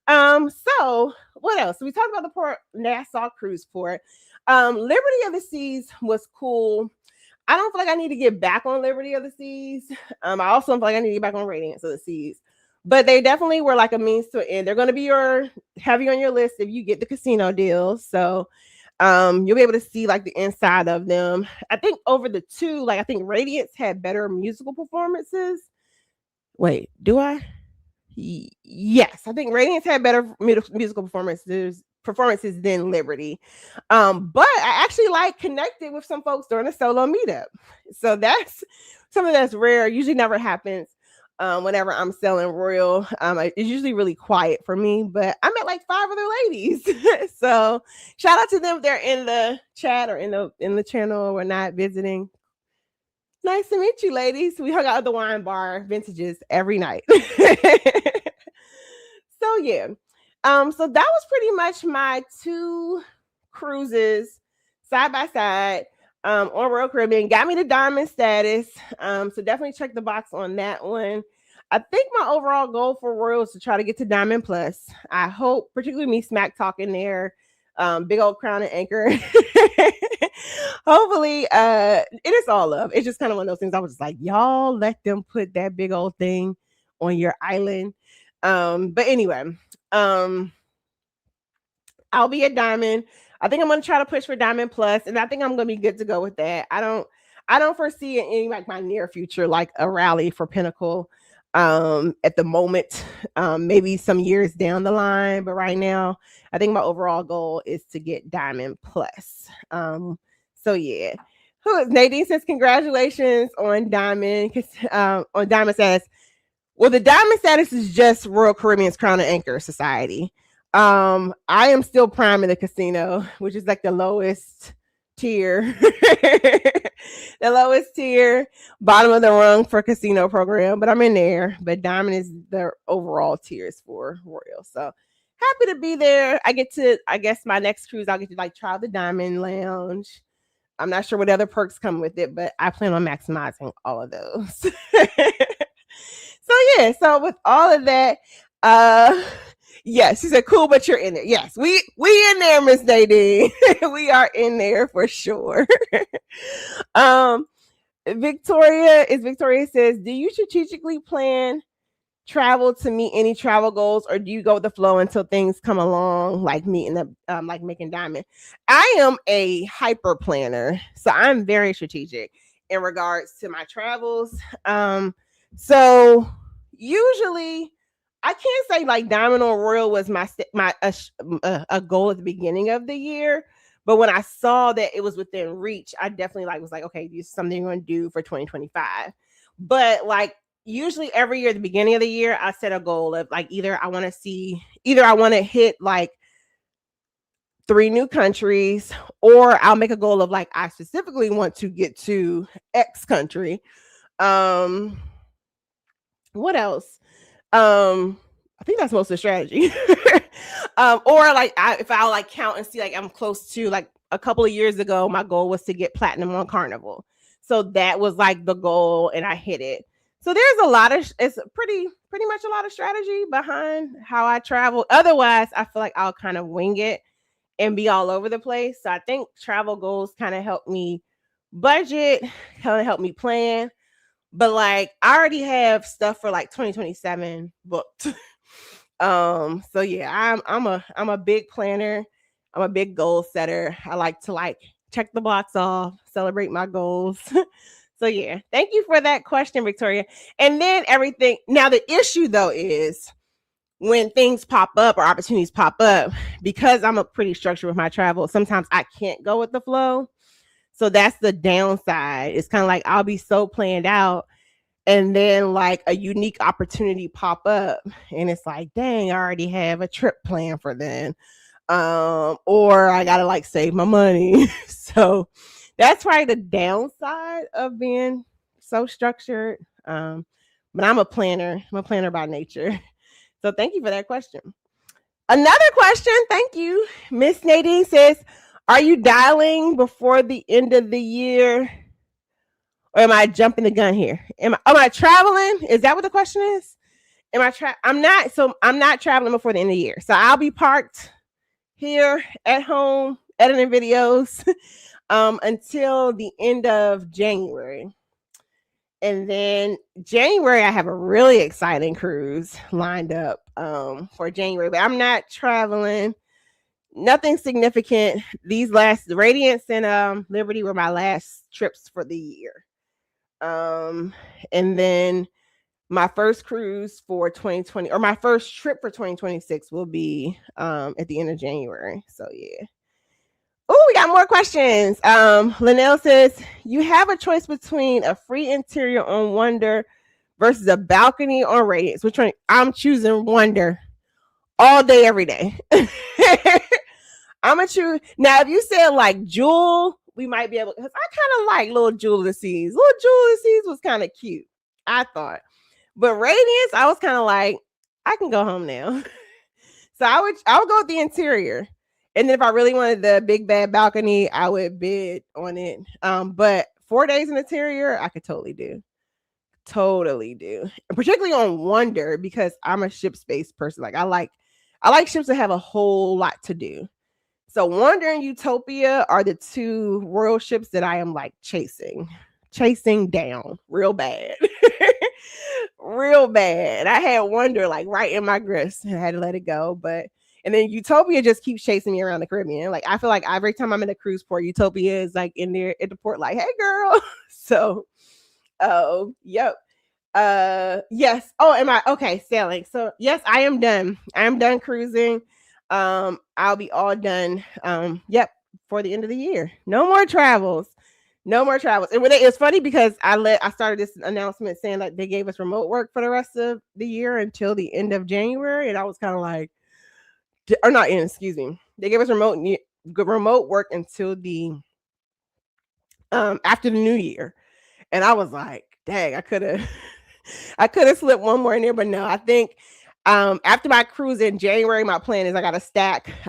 So what else? We talked about the port, Nassau Cruise Port. Liberty of the Seas was cool. I don't feel like I need to get back on Liberty of the Seas. I also don't feel like I need to get back on Radiance of the Seas. But they definitely were like a means to an end. They're going to be heavy on your list if you get the casino deals. So you'll be able to see like the inside of them. I think over the two, like I think Radiance had better musical performances. Wait, do I? Yes, I think Radiance had better musical performances than Liberty. But I actually like connected with some folks during a solo meetup. So that's something that's rare. Usually never happens. Whenever I'm selling Royal, it's usually really quiet for me, but I met like 5 other ladies. So shout out to them if they're in the chat or in the channel or not visiting. Nice to meet you, ladies. We hung out at the wine bar, Vintages, every night. So yeah. So that was pretty much my 2 cruises side by side. on Royal Caribbean. Got me the diamond status. So definitely check the box on that one. I think my overall goal for Royal is to try to get to Diamond Plus. I hope, particularly me smack talking there, big old crown and anchor. Hopefully, it is all love. It's just kind of one of those things. I was just like, y'all let them put that big old thing on your island. But anyway, I'll be a diamond. I think I'm gonna try to push for Diamond Plus, and I think I'm gonna be good to go with that. I don't foresee in any like my near future like a rally for Pinnacle at the moment. Maybe some years down the line, but right now I think my overall goal is to get Diamond Plus. So yeah. Who is Nadine says congratulations on Diamond. On Diamond status. Well, the Diamond status is just Royal Caribbean's Crown and Anchor Society. I am still prime in the casino, which is like the lowest tier. The lowest tier, bottom of the rung for casino program, but I'm in there. But Diamond is the overall tiers for Royal. So happy to be there. I get to, I guess my next cruise, I'll get to like try the Diamond Lounge. I'm not sure what other perks come with it, but I plan on maximizing all of those. So yeah, so with all of that, yes, she said, cool, but you're in there. Yes, we in there, Miss Nadine. We are in there for sure. Victoria says, do you strategically plan travel to meet any travel goals, or do you go with the flow until things come along, like meeting the like making Diamond? I am a hyper planner, so I'm very strategic in regards to my travels. So usually I can't say like Diamond or Royal was my a goal at the beginning of the year, but when I saw that it was within reach, I definitely like was like, okay, this is something you're going to do for 2025. But like usually every year at the beginning of the year, I set a goal of like either I want to hit like 3 new countries, or I'll make a goal of like I specifically want to get to X country. What else? I think that's most of the strategy. Or like if I'll like count and see like I'm close to like a couple of years ago, my goal was to get platinum on Carnival. So that was like the goal and I hit it. So there's a lot of it's pretty much a lot of strategy behind how I travel. Otherwise, I feel like I'll kind of wing it and be all over the place. So I think travel goals kind of help me budget, kind of help me plan. But like I already have stuff for like 2027 booked. So yeah, I'm a big planner. I'm a big goal setter. I like to like check the box off, celebrate my goals. So yeah, thank you for that question, Victoria. And then everything. Now the issue though is when things pop up or opportunities pop up, because I'm a pretty structured with my travel, sometimes I can't go with the flow. So that's the downside. It's kind of like I'll be so planned out and then like a unique opportunity pop up and it's like, dang, I already have a trip planned for then. Or I gotta like save my money. So that's probably the downside of being so structured. But I'm a planner. I'm a planner by nature. So thank you for that question. Another question, thank you. Miss Nadine says, are you dialing before the end of the year? Or am I jumping the gun here? Am I traveling? Is that what the question is? I'm not traveling before the end of the year. So I'll be parked here at home editing videos until the end of January. And then January, I have a really exciting cruise lined up for January, but I'm not traveling. Nothing significant. The Radiance and Liberty were my last trips for the year. And then my first cruise for 2020 or my first trip for 2026 will be at the end of January. So yeah. Oh, we got more questions. Linnell says, you have a choice between a free interior on Wonder versus a balcony on Radiance. Which one? I'm choosing Wonder all day, every day. I'm gonna choose. Now, if you said like Jewel, we might be able, because I kind of like little Jewel of the Seas. Little Jewel of the Seas was kind of cute, I thought. But Radiance, I was kind of like, I can go home now. So I would go with the interior. And then if I really wanted the big bad balcony, I would bid on it. But 4 days in interior, I could totally do. Totally do. And particularly on Wonder, because I'm a ship space person. Like I like ships that have a whole lot to do. So Wonder and Utopia are the two royal ships that I am like chasing down real bad. Real bad. I had Wonder like right in my grist and I had to let it go. But and then Utopia just keeps chasing me around the Caribbean. Like I feel like every time I'm in a cruise port, Utopia is like in there at the port, like, hey girl. So oh, yep. Yes. Oh, am I okay? Sailing. So yes, I am done. I am done cruising. I'll be all done. Yep, for the end of the year. No more travels. No more travels. And it was funny because I started this announcement saying that they gave us remote work for the rest of the year until the end of January, and I was kind of like, or not in. Excuse me. They gave us remote work until the after the new year, and I was like, dang, I could have slipped one more in there, but no, I think after my cruise in January, my plan is I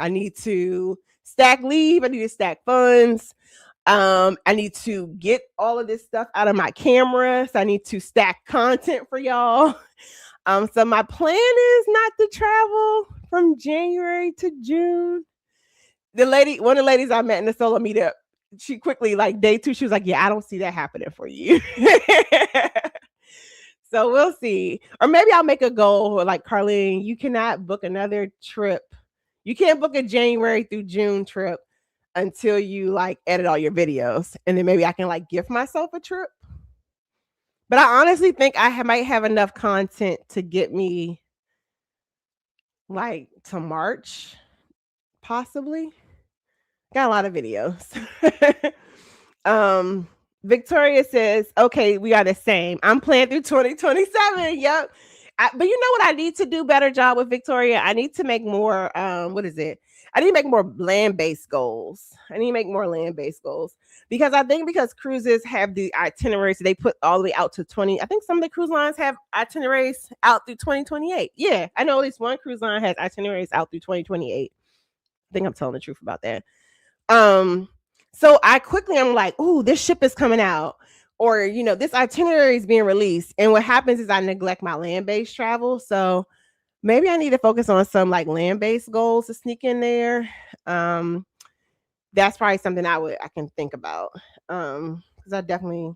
need to stack leave. I need to stack funds. I need to get all of this stuff out of my camera. So I need to stack content for y'all. So my plan is not to travel from January to June. One of the ladies I met in the solo meetup, she quickly, like day 2, she was like, yeah, I don't see that happening for you. So we'll see. Or maybe I'll make a goal like, Carlene, you cannot book another trip. You can't book a January through June trip until you like edit all your videos. And then maybe I can like gift myself a trip. But I honestly think I might have enough content to get me like to March, possibly. Got a lot of videos. Victoria says, okay, we are the same. I'm planning through 2027. Yep. But you know what I need to do better job with, Victoria? I need to make more, what is it? I need to make more land-based goals. Because I think because cruises have the itineraries, they put all the way out to 20. I think some of the cruise lines have itineraries out through 2028. Yeah, I know at least one cruise line has itineraries out through 2028. I think I'm telling the truth about that. So I'm like, oh, this ship is coming out, or this itinerary is being released, and what happens is I neglect my land-based travel. So maybe I need to focus on some like land-based goals to sneak in there. That's probably something I can think about. Because I definitely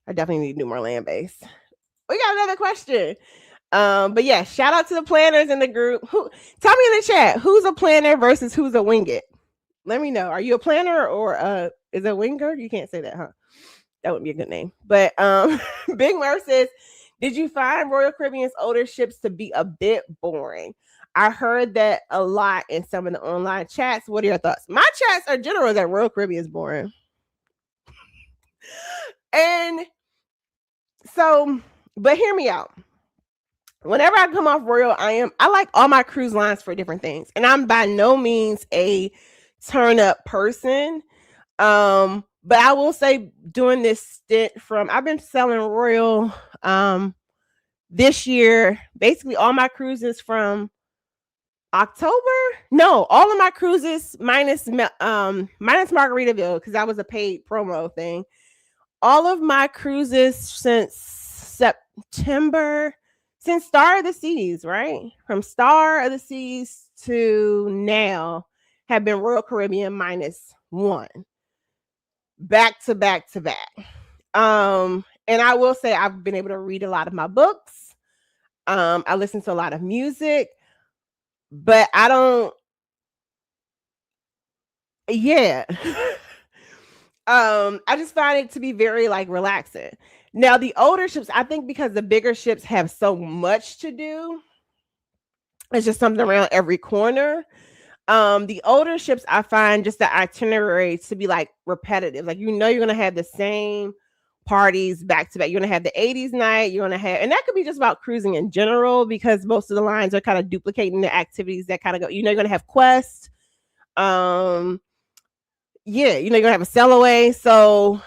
need to do more land-based. We got another question. But yeah, shout out to the planners in the group. Tell me in the chat, who's a planner versus who's a wing it? Let me know. Are you a planner or is it a winger? You can't say that, huh? That would be a good name. But Big Murph says, did you find Royal Caribbean's older ships to be a bit boring? I heard that a lot in some of the online chats. What are your thoughts? My chats are general that Royal Caribbean is boring. And so, but hear me out. Whenever I come off Royal, I like all my cruise lines for different things. And I'm by no means a turn up person. But I will say during this stint I've been selling Royal this year, basically all my cruises from October. No, all of my cruises minus Margaritaville, because that was a paid promo thing. All of my cruises since September, since Star of the Seas, right? From Star of the Seas to now have been Royal Caribbean -1. Back to back to back. And I will say I've been able to read a lot of my books. I listen to a lot of music, but I don't. Yeah. I just find it to be very like relaxing. Now the older ships, I think because the bigger ships have so much to do, it's just something around every corner. The older ships, I find just the itinerary to be like repetitive. Like, you're going to have the same parties back to back. You're going to have the 80s night. You're going to have, and that could be just about cruising in general, because most of the lines are kind of duplicating the activities that kind of go, you're going to have Quest. Yeah, you're going to have a sail away. So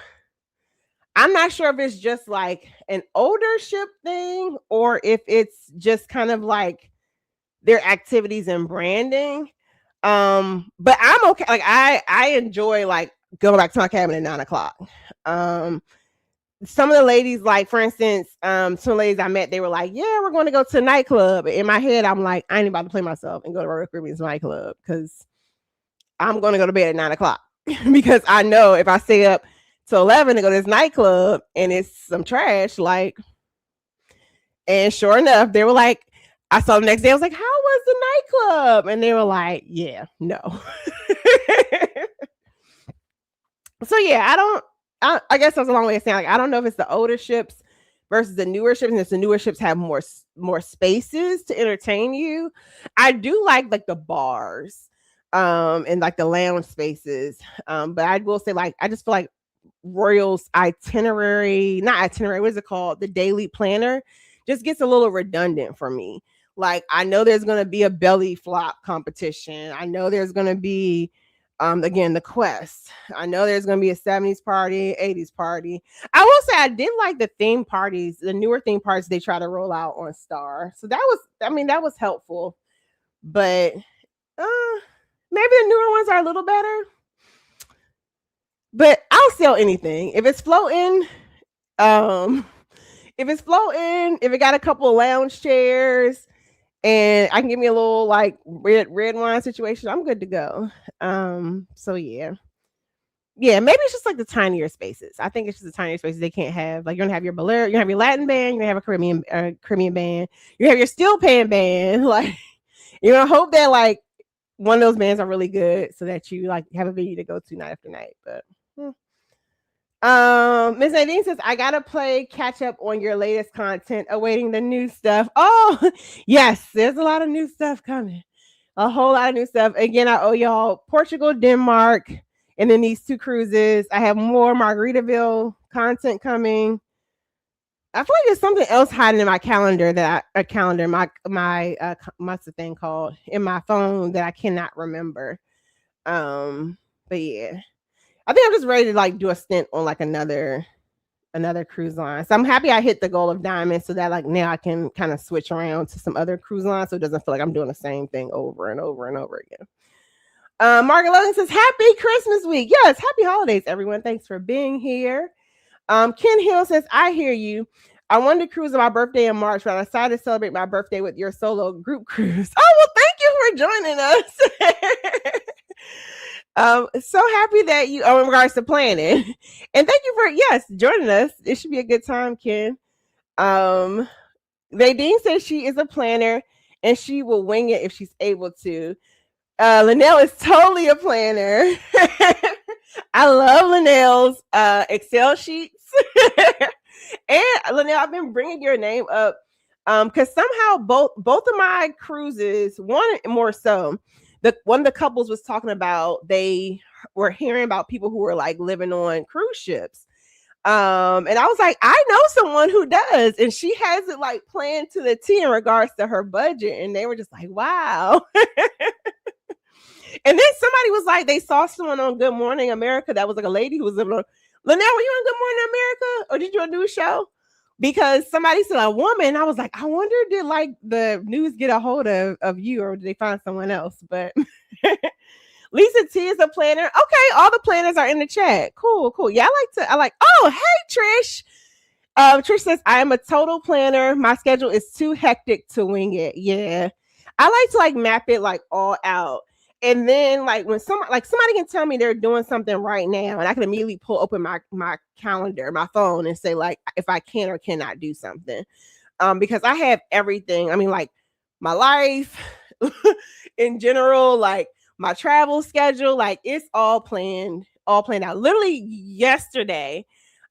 I'm not sure if it's just like an older ship thing or if it's just kind of like their activities and branding. But I'm okay. Like I enjoy like going back to my cabin at 9 o'clock. Some of the ladies, like for instance, some ladies I met, they were like, "Yeah, we're going to go to a nightclub." In my head, I'm like, I ain't about to play myself and go to Royal Caribbean's nightclub because I'm going to go to bed at 9 o'clock because I know if I stay up till 11 to go to this nightclub and it's some trash, like, and sure enough, they were like, I saw them next day. I was like, "How was the nightclub?" And they were like, "Yeah, no." So yeah, I don't. I guess that's a long way of saying like I don't know if it's the older ships versus the newer ships, and if the newer ships have more spaces to entertain you. I do like the bars, and like the lounge spaces. But I will say like I just feel like Royal's itinerary, not itinerary, what is it called? The daily planner just gets a little redundant for me. Like I know there's gonna be a belly flop competition. I know there's gonna be again the quest. I know there's gonna be a 70s party, 80s party. I will say I did like the theme parties, the newer theme parties they try to roll out on Star. So that was, I mean, that was helpful. But maybe the newer ones are a little better. But I'll sell anything. If it's floating, um, if it got a couple of lounge chairs and I can give me a little like red wine situation, I'm good to go. So yeah. Yeah, maybe it's just like the tinier spaces. I think it's just the tinier spaces they can't have. Like you're gonna have your Bolero, you have your Latin band, you're gonna have a Caribbean band, you have your steel pan band. Like you're gonna hope that like one of those bands are really good so that you like have a venue to go to night after night. But Miss Nadine says, I gotta play catch up on your latest content, awaiting the new stuff. Oh, yes, there's a lot of new stuff coming. A whole lot of new stuff. Again, I owe y'all Portugal, Denmark, and then these 2 cruises. I have more Margaritaville content coming. I feel like there's something else hiding in my calendar what's the thing called in my phone that I cannot remember. But yeah. I think I'm just ready to like do a stint on like another cruise line. So I'm happy I hit the goal of Diamond so that like now I can kind of switch around to some other cruise lines so it doesn't feel like I'm doing the same thing over and over and over again. Margaret Logan says, Happy Christmas week. Yes, happy holidays, everyone. Thanks for being here. Ken Hill says, I hear you. I wanted to cruise on my birthday in March, but I decided to celebrate my birthday with your solo group cruise. Oh, well, thank you for joining us. So happy that you in regards to planning. And thank you for joining us. It should be a good time, Ken. Nadine says she is a planner and she will wing it if she's able to. Linnell is totally a planner. I love Linnell's Excel sheets. And Linnell, I've been bringing your name up because somehow both of my cruises, one more so, one of the couples was talking about they were hearing about people who were like living on cruise ships. And I was like, I know someone who does, and she has it like planned to the T in regards to her budget. And they were just like, wow. And then somebody was like, they saw someone on Good Morning America that was like a lady who was living on. Linnell, were you on Good Morning America, or did you do a news show? Because somebody said a woman. I was like, I wonder did like the news get a hold of you, or did they find someone else? But Lisa T is a planner. Okay, all the planners are in the chat. Cool. Yeah, I like. Oh, hey Trish. Trish says, I am a total planner. My schedule is too hectic to wing it. Yeah, I like to like map it like all out. And then like when somebody can tell me they're doing something right now, and I can immediately pull open my calendar, my phone, and say like if I can or cannot do something. Because I have everything. I mean, like my life in general, like my travel schedule, like it's all planned out. Literally yesterday,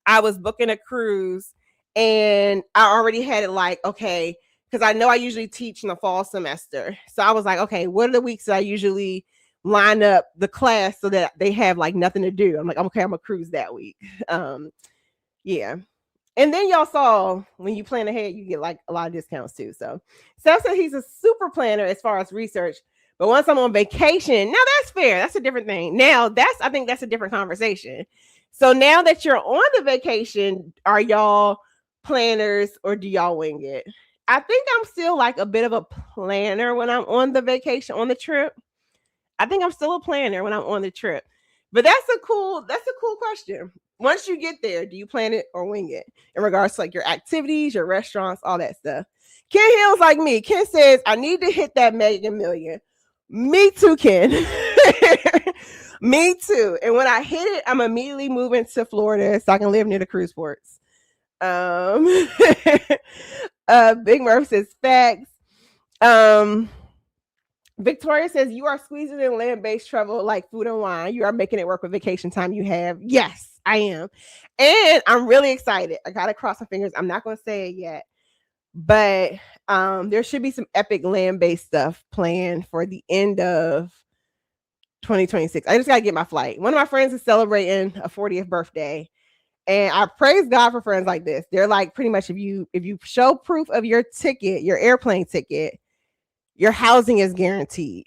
I was booking a cruise and I already had it like, okay, because I know I usually teach in the fall semester. So I was like, okay, what are the weeks that I usually line up the class so that they have like nothing to do? I'm like, okay, I'm gonna cruise that week. Yeah. And then y'all saw when you plan ahead, you get like a lot of discounts too. So Seth said he's a super planner as far as research. But once I'm on vacation, now that's fair. That's a different thing. Now I think that's a different conversation. So now that you're on the vacation, are y'all planners or do y'all wing it? I think I'm still like a bit of a planner when I'm on the vacation, on the trip. I think I'm still a planner when I'm on the trip. But that's a cool question. Once you get there, do you plan it or wing it in regards to like your activities, your restaurants, all that stuff? Ken Hill's like me. Ken says, I need to hit that Mega Million. Me too, Ken. Me too. And when I hit it, I'm immediately moving to Florida so I can live near the cruise ports. Big Murph says facts. Victoria says you are squeezing in land-based travel like food and wine. You are making it work with vacation time you have. Yes, I am. And I'm really excited. I gotta cross my fingers. I'm not gonna say it yet, but there should be some epic land-based stuff planned for the end of 2026. I just gotta get my flight. One of my friends is celebrating a 40th birthday. And I praise God for friends like this. They're like pretty much if you show proof of your ticket, your airplane ticket, your housing is guaranteed.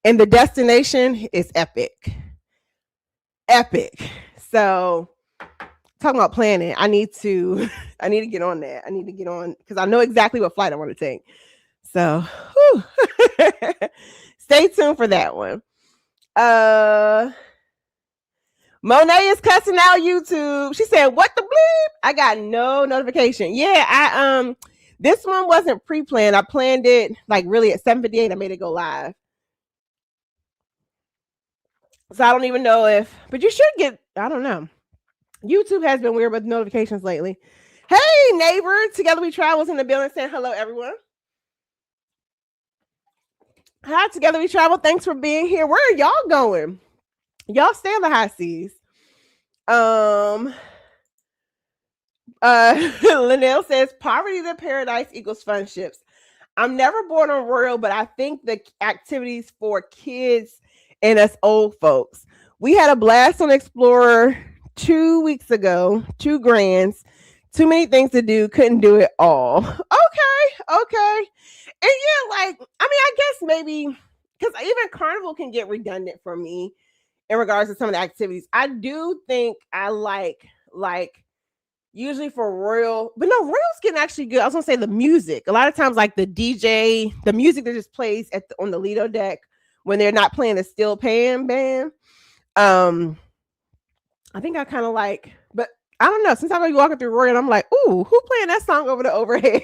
And the destination is epic. Epic. So talking about planning, I need to get on that. I need to get on because I know exactly what flight I want to take. So stay tuned for that one. Monet is cussing out YouTube. She said, "What the bleep?" I got no notification. Yeah, I this one wasn't pre-planned. I planned it like really at 7:58. I made it go live. So I don't even know if, but you should get, I don't know. YouTube has been weird with notifications lately. Hey, neighbor, Together We Travel in the building saying hello, everyone. Hi, Together We Travel. Thanks for being here. Where are y'all going? Y'all stay on the high seas. Linnell says poverty to paradise equals fun ships. I'm never born on Royal, but I think the activities for kids and us old folks. We had a blast on Explorer 2 weeks ago, 2 grands, too many things to do, couldn't do it all. Okay. And yeah, like, I mean, I guess maybe because even Carnival can get redundant for me in regards to some of the activities. I do think I like usually for Royal, but no, Royal's getting actually good. I was gonna say the music. A lot of times, like the DJ, the music that just plays on the Lido deck when they're not playing the steel pan band. I think I kind of like, but I don't know. Since I'm like walking through Royal, I'm like, ooh, who playing that song over the overhead?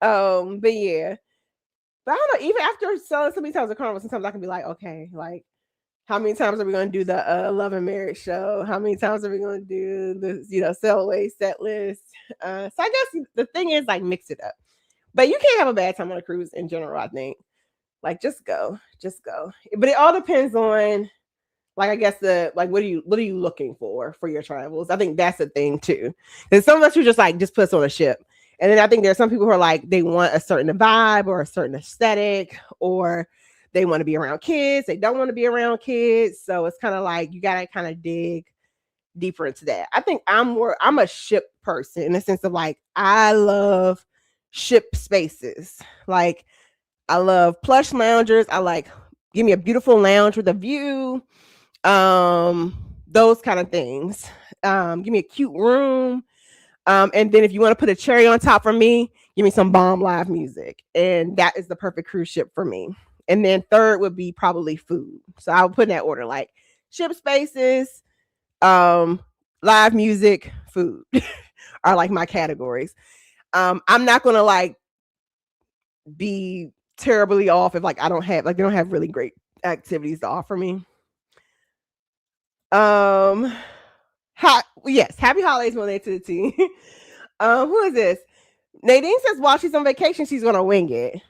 But yeah. But I don't know, even after selling so many times at Carnival, sometimes I can be like, okay, like how many times are we going to do the Love and Marriage show? How many times are we going to do the sail away set list? So I guess the thing is like mix it up. But you can't have a bad time on a cruise in general, I think. Like just go. But it all depends on like I guess what are you looking for your travels? I think that's the thing too. Because some of us who just put us on a ship. And then I think there's some people who are like they want a certain vibe or a certain aesthetic, or they want to be around kids. They don't want to be around kids. So it's kind of like you got to kind of dig deeper into that. I think I'm a ship person in the sense of like I love ship spaces. Like I love plush loungers. I like give me a beautiful lounge with a view. Those kind of things. Give me a cute room. And then if you want to put a cherry on top for me, give me some bomb live music. And that is the perfect cruise ship for me. And then third would be probably food. So I would put in that order, like ship spaces, live music, food are like my categories. I'm not going to like be terribly off if like I don't have, like they don't have really great activities to offer me. Yes, happy holidays, Monet to the team. Who is this? Nadine says while she's on vacation, she's gonna wing it,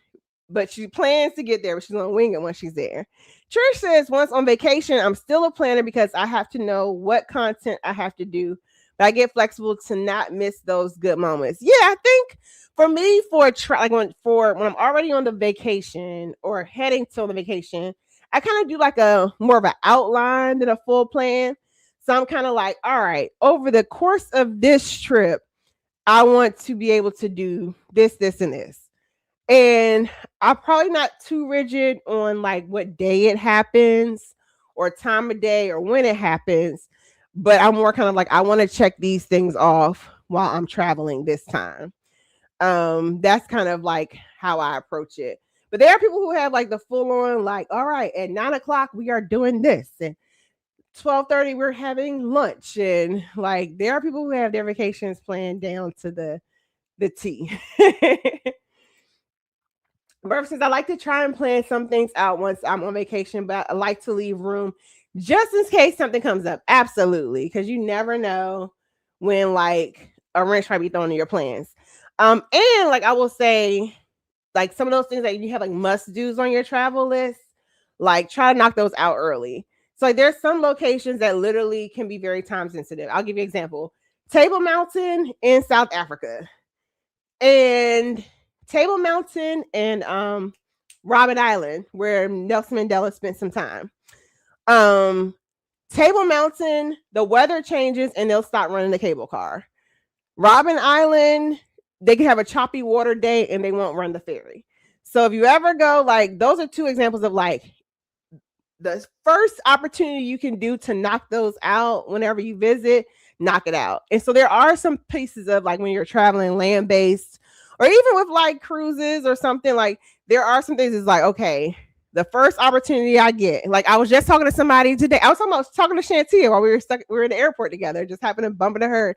but she plans to get there, but she's gonna wing it when she's there. Trish says once on vacation, I'm still a planner because I have to know what content I have to do, but I get flexible to not miss those good moments. Yeah, I think for me, when I'm already on the vacation or heading to the vacation, I kind of do like a more of an outline than a full plan. So I'm kind of like, all right, over the course of this trip, I want to be able to do this, this, and this. And I'm probably not too rigid on like what day it happens or time of day or when it happens, but I'm more kind of like, I want to check these things off while I'm traveling this time. That's kind of like how I approach it. But there are people who have like the full on, like, all right, at 9 o'clock we are doing this, and 12:30 we're having lunch, and like there are people who have their vacations planned down to the T. Murph says, I like to try and plan some things out once I'm on vacation, but I like to leave room just in case something comes up. Absolutely. Because you never know when like a wrench might be thrown in your plans. And like I will say, like some of those things that you have like must do's on your travel list, like try to knock those out early. So like there's some locations that literally can be very time sensitive. I'll give you an example. Table Mountain in South Africa. And Table Mountain and Robben Island, where Nelson Mandela spent some time. Table Mountain, the weather changes and they'll stop running the cable car. Robben Island, they can have a choppy water day and they won't run the ferry. So if you ever go, like those are two examples of like the first opportunity you can do to knock those out whenever you visit, knock it out. And so there are some pieces of like when you're traveling land-based or even with like cruises or something, like there are some things that's like, okay, the first opportunity I get, like I was just talking to somebody today. I was talking to Shantia while we were in the airport together, just happened to bump into her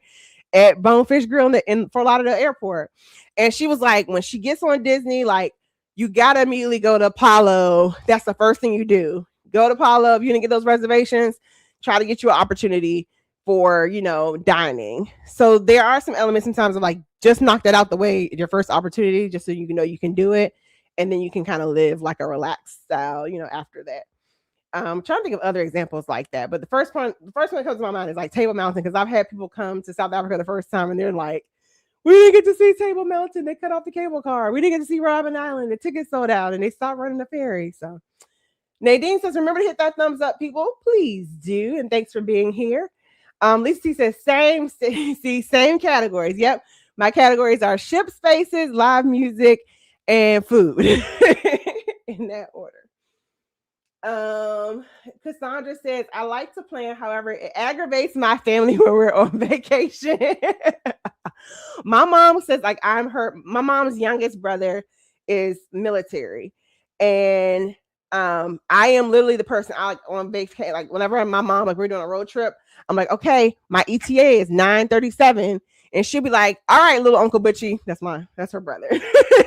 at Bonefish Grill in Fort Lauderdale Airport. And she was like, when she gets on Disney, like you gotta immediately go to Apollo. That's the first thing you do. Go to Apollo. If you didn't get those reservations, try to get you an opportunity for, you know, dining. So there are some elements sometimes of like, just knock that out the way your first opportunity, just so you know you can do it. And then you can kind of live like a relaxed style, you know, after that. I'm trying to think of other examples like that. But the first one that comes to my mind is like Table Mountain, because I've had people come to South Africa the first time and they're like, we didn't get to see Table Mountain. They cut off the cable car. We didn't get to see Robben Island. The tickets sold out and they stopped running the ferry. So Nadine says, remember to hit that thumbs up, people. Please do. And thanks for being here. Lisa says, same categories. Yep. My categories are ship spaces, live music, and food in that order. Cassandra says, I like to plan, however, it aggravates my family when we're on vacation. My mom says, like, my mom's youngest brother is military. And I am literally the person I like on vacation. Like whenever my mom, like we're doing a road trip, I'm like, okay, my ETA is 9:37. And she'll be like, all right, little Uncle Butchie. That's her brother.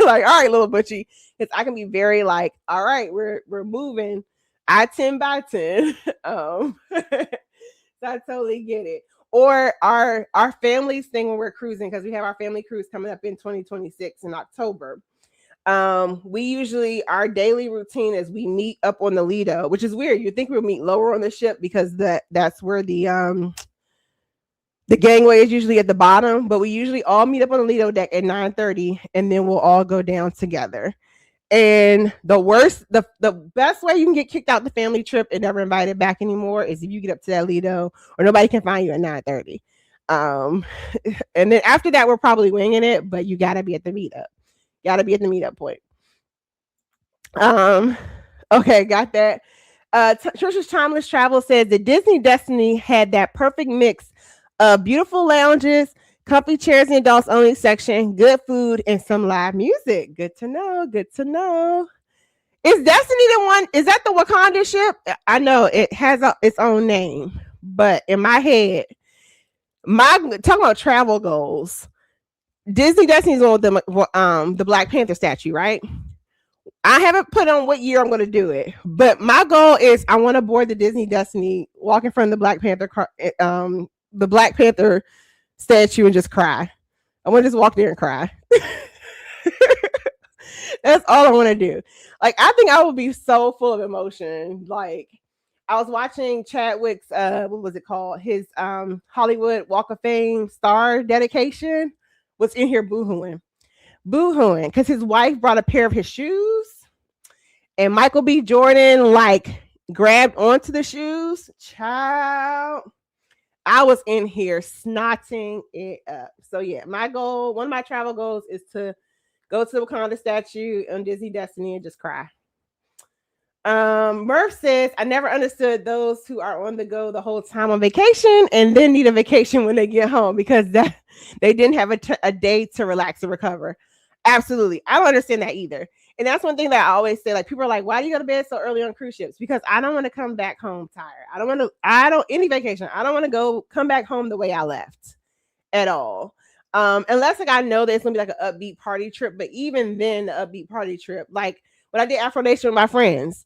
Like, all right, little Butchie. Because I can be very like, all right, we're moving. I 10 by 10. So I totally get it. Or our family's thing when we're cruising, because we have our family cruise coming up in 2026 in October. We usually, our daily routine is we meet up on the Lido, which is weird. You think we'll meet lower on the ship because that's where the gangway is usually at the bottom, but we usually all meet up on the Lido deck at 9:30 and then we'll all go down together. And the best way you can get kicked out the family trip and never invited back anymore is if you get up to that Lido or nobody can find you at 9:30. And then after that, we're probably winging it, but you got to be at the meetup. Got to be at the meetup point. Okay, got that. Trisha's Timeless Travel says the Disney Destiny had that perfect mix of beautiful lounges, comfy chairs in the adults only section, good food, and some live music. Good to know. Good to know. Is Destiny the one? Is that the Wakanda ship? I know it has its own name, but in my head, talking about travel goals, Disney Destiny is on the Black Panther statue, right? I haven't put on what year I'm going to do it, but my goal is I want to board the Disney Destiny, walk in front of the Black Panther statue and just cry. I want to just walk there and cry. That's all I want to do. Like, I think I would be so full of emotion. Like, I was watching Chadwick's, what was it called? His Hollywood Walk of Fame star dedication was in here boohooing because his wife brought a pair of his shoes and Michael B. Jordan like grabbed onto the shoes. Child, I was in here snotting it up. So yeah, one of my travel goals is to go to the Wakanda statue on Disney Destiny and just cry. Murph says, I never understood those who are on the go the whole time on vacation and then need a vacation when they get home because they didn't have a day to relax and recover. Absolutely. I don't understand that either. And that's one thing that I always say. Like people are like, why do you go to bed so early on cruise ships? Because I don't want to come back home tired. I don't any vacation. I don't want to come back home the way I left at all. Unless like I know that it's gonna be like an upbeat party trip. But even then, the upbeat party trip, like when I did Afro Nation with my friends,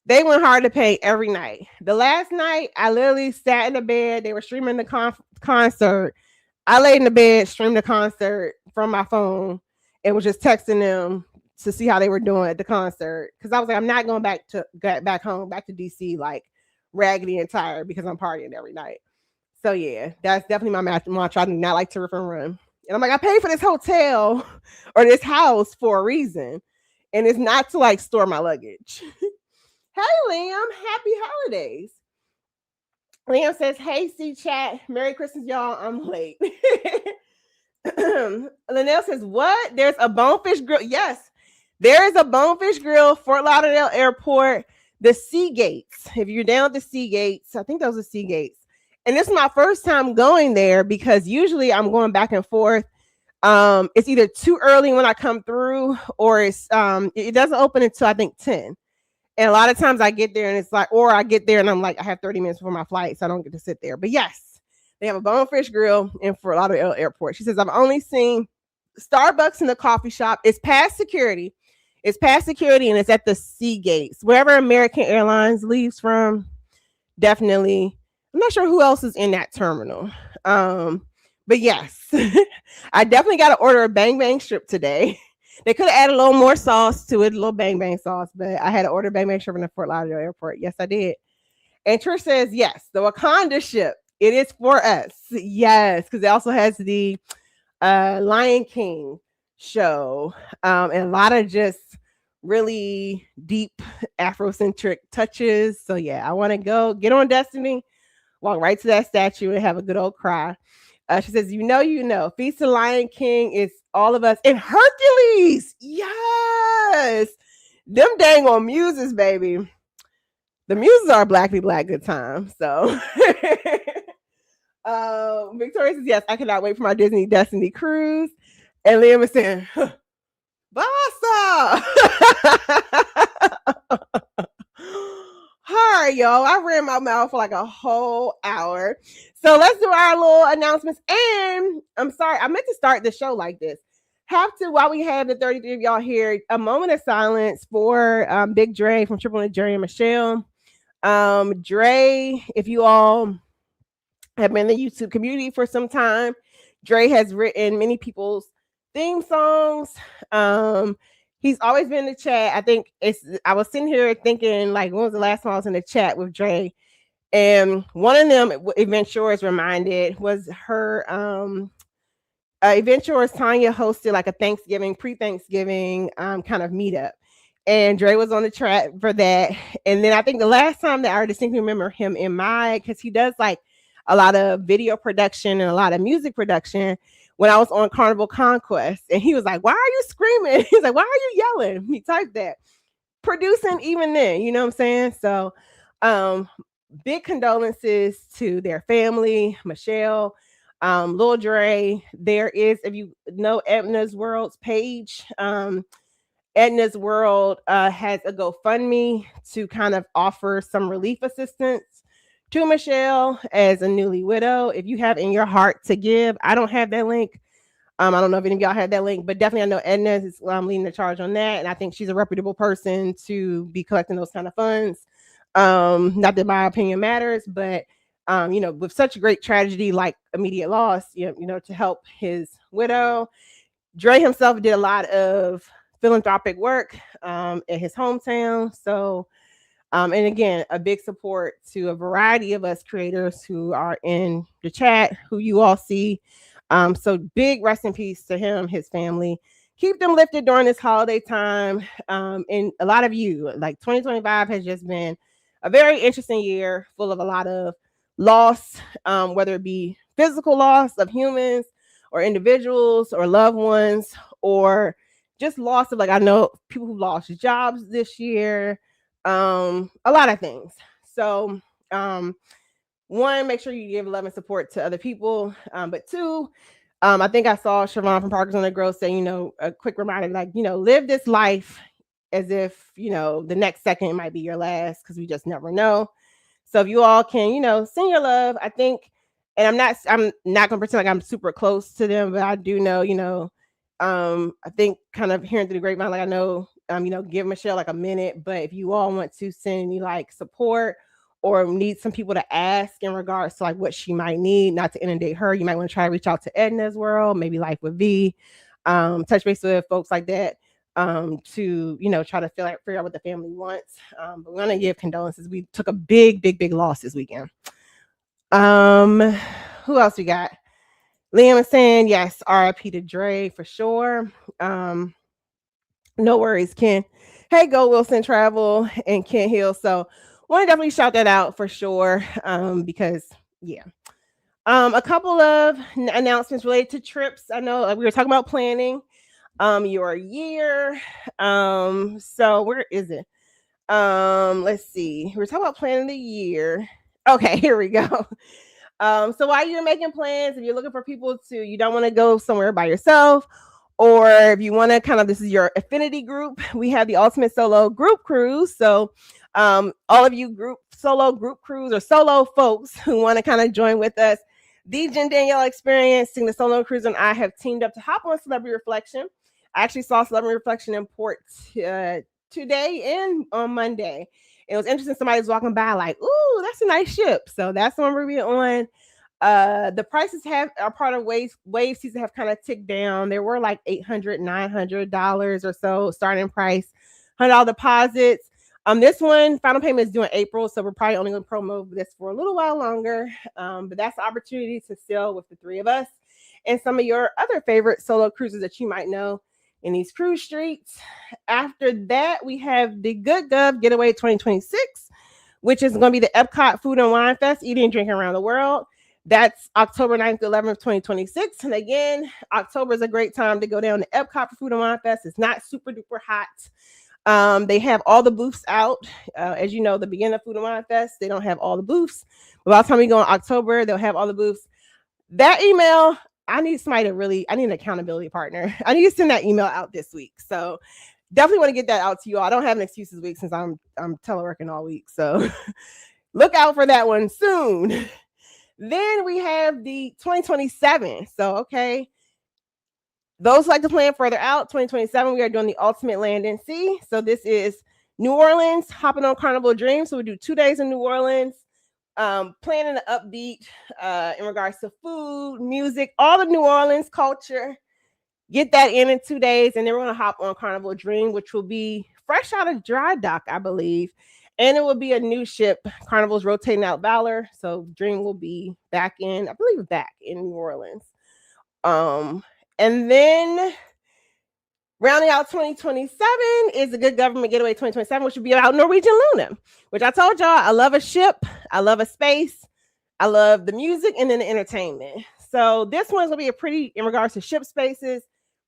they went hard to pay every night. The last night, I literally sat in the bed. They were streaming the concert. I laid in the bed, streamed the concert from my phone, and was just texting them to see how they were doing at the concert. Because I was like, I'm not going back home, back to DC, like raggedy and tired because I'm partying every night. So yeah, that's definitely my mantra. I do not like to rip and run. And I'm like, I paid for this hotel or this house for a reason, and it's not to like store my luggage. Hey, Liam, happy holidays. Liam says, hey, C chat. Merry Christmas, y'all. I'm late. Linnell says, what? There's a Bonefish Grill. Yes, there is a Bonefish Grill, Fort Lauderdale Airport, the Sea Gates. If you're down at the Sea Gates, I think those are Sea Gates. And this is my first time going there because usually I'm going back and forth. It's either too early when I come through or it doesn't open until I think 10. And a lot of times I get there and it's like, or I get there and I'm like, I have 30 minutes before my flight, so I don't get to sit there. But yes, they have a Bonefish Grill in Fort Lauderdale Airport. She says, I've only seen Starbucks in the coffee shop. It's past security. And it's at the Sea Gates. Wherever American Airlines leaves from, definitely. I'm not sure who else is in that terminal. But yes, I definitely got to order a Bang Bang strip today. They could have added a little more sauce to it, a little Bang Bang sauce, but I had to order Bang Bang shrimp in the Fort Lauderdale Airport. Yes, I did. And Trish says, yes, the Wakanda ship. It is for us. Yes, because it also has the Lion King show and a lot of just really deep Afrocentric touches. So yeah, I want to go get on Destiny, walk right to that statue and have a good old cry. She says, you know, Feast of Lion King is all of us. And Hercules, yes. Them dang on muses, baby. The muses are Blackly Black good time. So Victoria says, yes, I cannot wait for my Disney Destiny cruise. And Liam is saying, Bassa. All right, y'all. I ran my mouth for like a whole hour. So let's do our little announcements. And I'm sorry, I meant to start the show like this. Have to, while we have the 33 of y'all here, a moment of silence for Big Dre from Triple J and Michelle. Dre, if you all have been in the YouTube community for some time, Dre has written many people's theme songs. He's always been in the chat. I think I was sitting here thinking, like, when was the last time I was in the chat with Dre? And one of them, Event Shores reminded, was her Event Shores Tanya hosted like a pre-Thanksgiving kind of meetup. And Dre was on the track for that. And then I think the last time that I distinctly remember him in because he does like a lot of video production and a lot of music production, when I was on Carnival Conquest. And he was like, why are you screaming? He's like, why are you yelling? He typed that. Producing even then, you know what I'm saying? So big condolences to their family, Michelle, Lil Dre. There is, if you know Edna's World's page, Edna's World has a GoFundMe to kind of offer some relief assistance to Michelle as a newly widow. If you have in your heart to give, I don't have that link. I don't know if any of y'all have that link, but definitely I know Edna is leading the charge on that. And I think she's a reputable person to be collecting those kind of funds. Not that my opinion matters, but with such a great tragedy like immediate loss, to help his widow. Dre himself did a lot of philanthropic work in his hometown. So and again, a big support to a variety of us creators who are in the chat, who you all see. So big rest in peace to him, his family. Keep them lifted during this holiday time. And a lot of you, like 2025 has just been a very interesting year, full of a lot of loss, whether it be physical loss of humans or individuals or loved ones, or just loss of, like, I know people who lost jobs this year. A lot of things. So one, make sure you give love and support to other people, but two, I think I saw Siobhan from Parkers on the Grove say, a quick reminder, like, live this life as if, the next second might be your last, because we just never know. So if you all can, send your love, I think, and I'm not gonna pretend like I'm super close to them, but I do know, I think kind of hearing through the grapevine, like I know, give Michelle like a minute, but if you all want to send any like support or need some people to ask in regards to like what she might need, not to inundate her, you might want to try to reach out to Edna's World, maybe Life with V, touch base with folks like that, to try to figure out what the family wants. But we're gonna give condolences. We took a big loss this weekend. Who else we got? Liam is saying yes, RIP to Dre for sure. No worries, Ken. Hey, Go Wilson Travel and Ken Hill. So want to definitely shout that out for sure. Because yeah. A couple of announcements related to trips. I know we were talking about planning your year. So where is it? Let's see. We're talking about planning the year. Okay, here we go. So while you're making plans, if you're looking for people you don't want to go somewhere by yourself, or if you want to this is your affinity group, we have the Ultimate Solo Group Cruise. So all of you solo group cruise or solo folks who want to join with us, the Jen Danielle Experience, the Solo Cruise, and I have teamed up to hop on Celebrity Reflection. I actually saw Celebrity Reflection in port today and on Monday. It was interesting. Somebody was walking by like, ooh, that's a nice ship. So that's the one we're being on. The prices are part of wave season have kind of ticked down. There were like $800, $900 or so starting price, $100 deposits. This one, final payment is due in April, so we're probably only going to promo this for a little while longer. But that's the opportunity to sail with the three of us and some of your other favorite solo cruises that you might know in these cruise streets. After that, we have the Good Gov Getaway 2026, which is going to be the Epcot Food and Wine Fest, eating and drinking around the world. That's October 9th to 11th, 2026. And again, October is a great time to go down to Epcot for Food and Wine Fest. It's not super duper hot. They have all the booths out. As you know, the beginning of Food and Wine Fest, they don't have all the booths. But by the time we go in October, they'll have all the booths. That email, I need an accountability partner. I need to send that email out this week. So definitely want to get that out to you all. I don't have an excuse this week since I'm teleworking all week. So look out for that one soon. Then we have the 2027. So, okay. Those like to plan further out, 2027, we are doing the Ultimate Land and Sea. So this is New Orleans, hopping on Carnival Dream. So we do 2 days in New Orleans, planning the upbeat in regards to food, music, all the New Orleans culture. Get that in 2 days, and then we're going to hop on Carnival Dream, which will be fresh out of dry dock, I believe. And it will be a new ship. Carnival's rotating out Valor, so Dream will be back in New Orleans. And then rounding out 2027 is the Good Government Getaway 2027, which will be about Norwegian Luna, which I told y'all I love a ship, I love a space, I love the music, and then the entertainment. So this one's gonna be a pretty, in regards to ship spaces,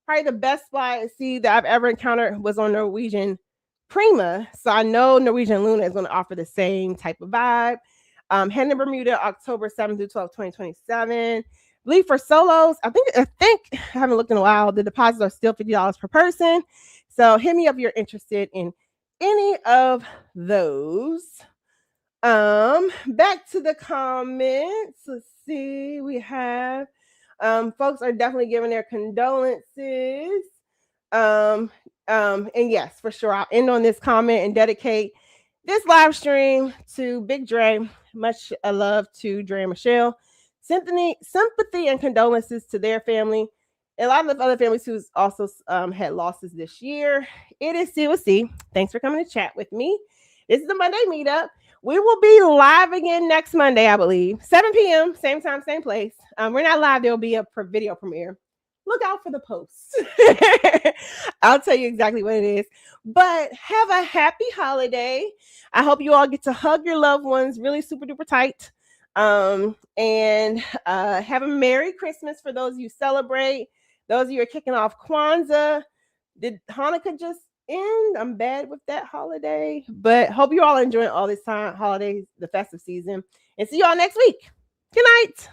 probably the best spot at sea that I've ever encountered was on Norwegian Prima. So I know Norwegian Luna is going to offer the same type of vibe. Heading to Bermuda, October 7th through 12th, 2027. I believe for solos, I think I haven't looked in a while. The deposits are still $50 per person. So hit me up if you're interested in any of those. Back to the comments. Let's see. We have folks are definitely giving their condolences. And yes, for sure, I'll end on this comment and dedicate this live stream to Big Dre. Much love to Dre and Michelle. Sympathy and condolences to their family. A lot of other families who's also had losses this year. It is C. Thanks for coming to chat with me. This is the Monday meetup. We will be live again next Monday, I believe. 7 p.m., same time, same place. We're not live. There'll be a video premiere. Look out for the posts. I'll tell you exactly what it is. But have a happy holiday. I hope you all get to hug your loved ones really super duper tight. And have a Merry Christmas for those of you who celebrate. Those of you who are kicking off Kwanzaa. Did Hanukkah just end? I'm bad with that holiday. But hope you all enjoying all this time, holidays, the festive season. And see you all next week. Good night.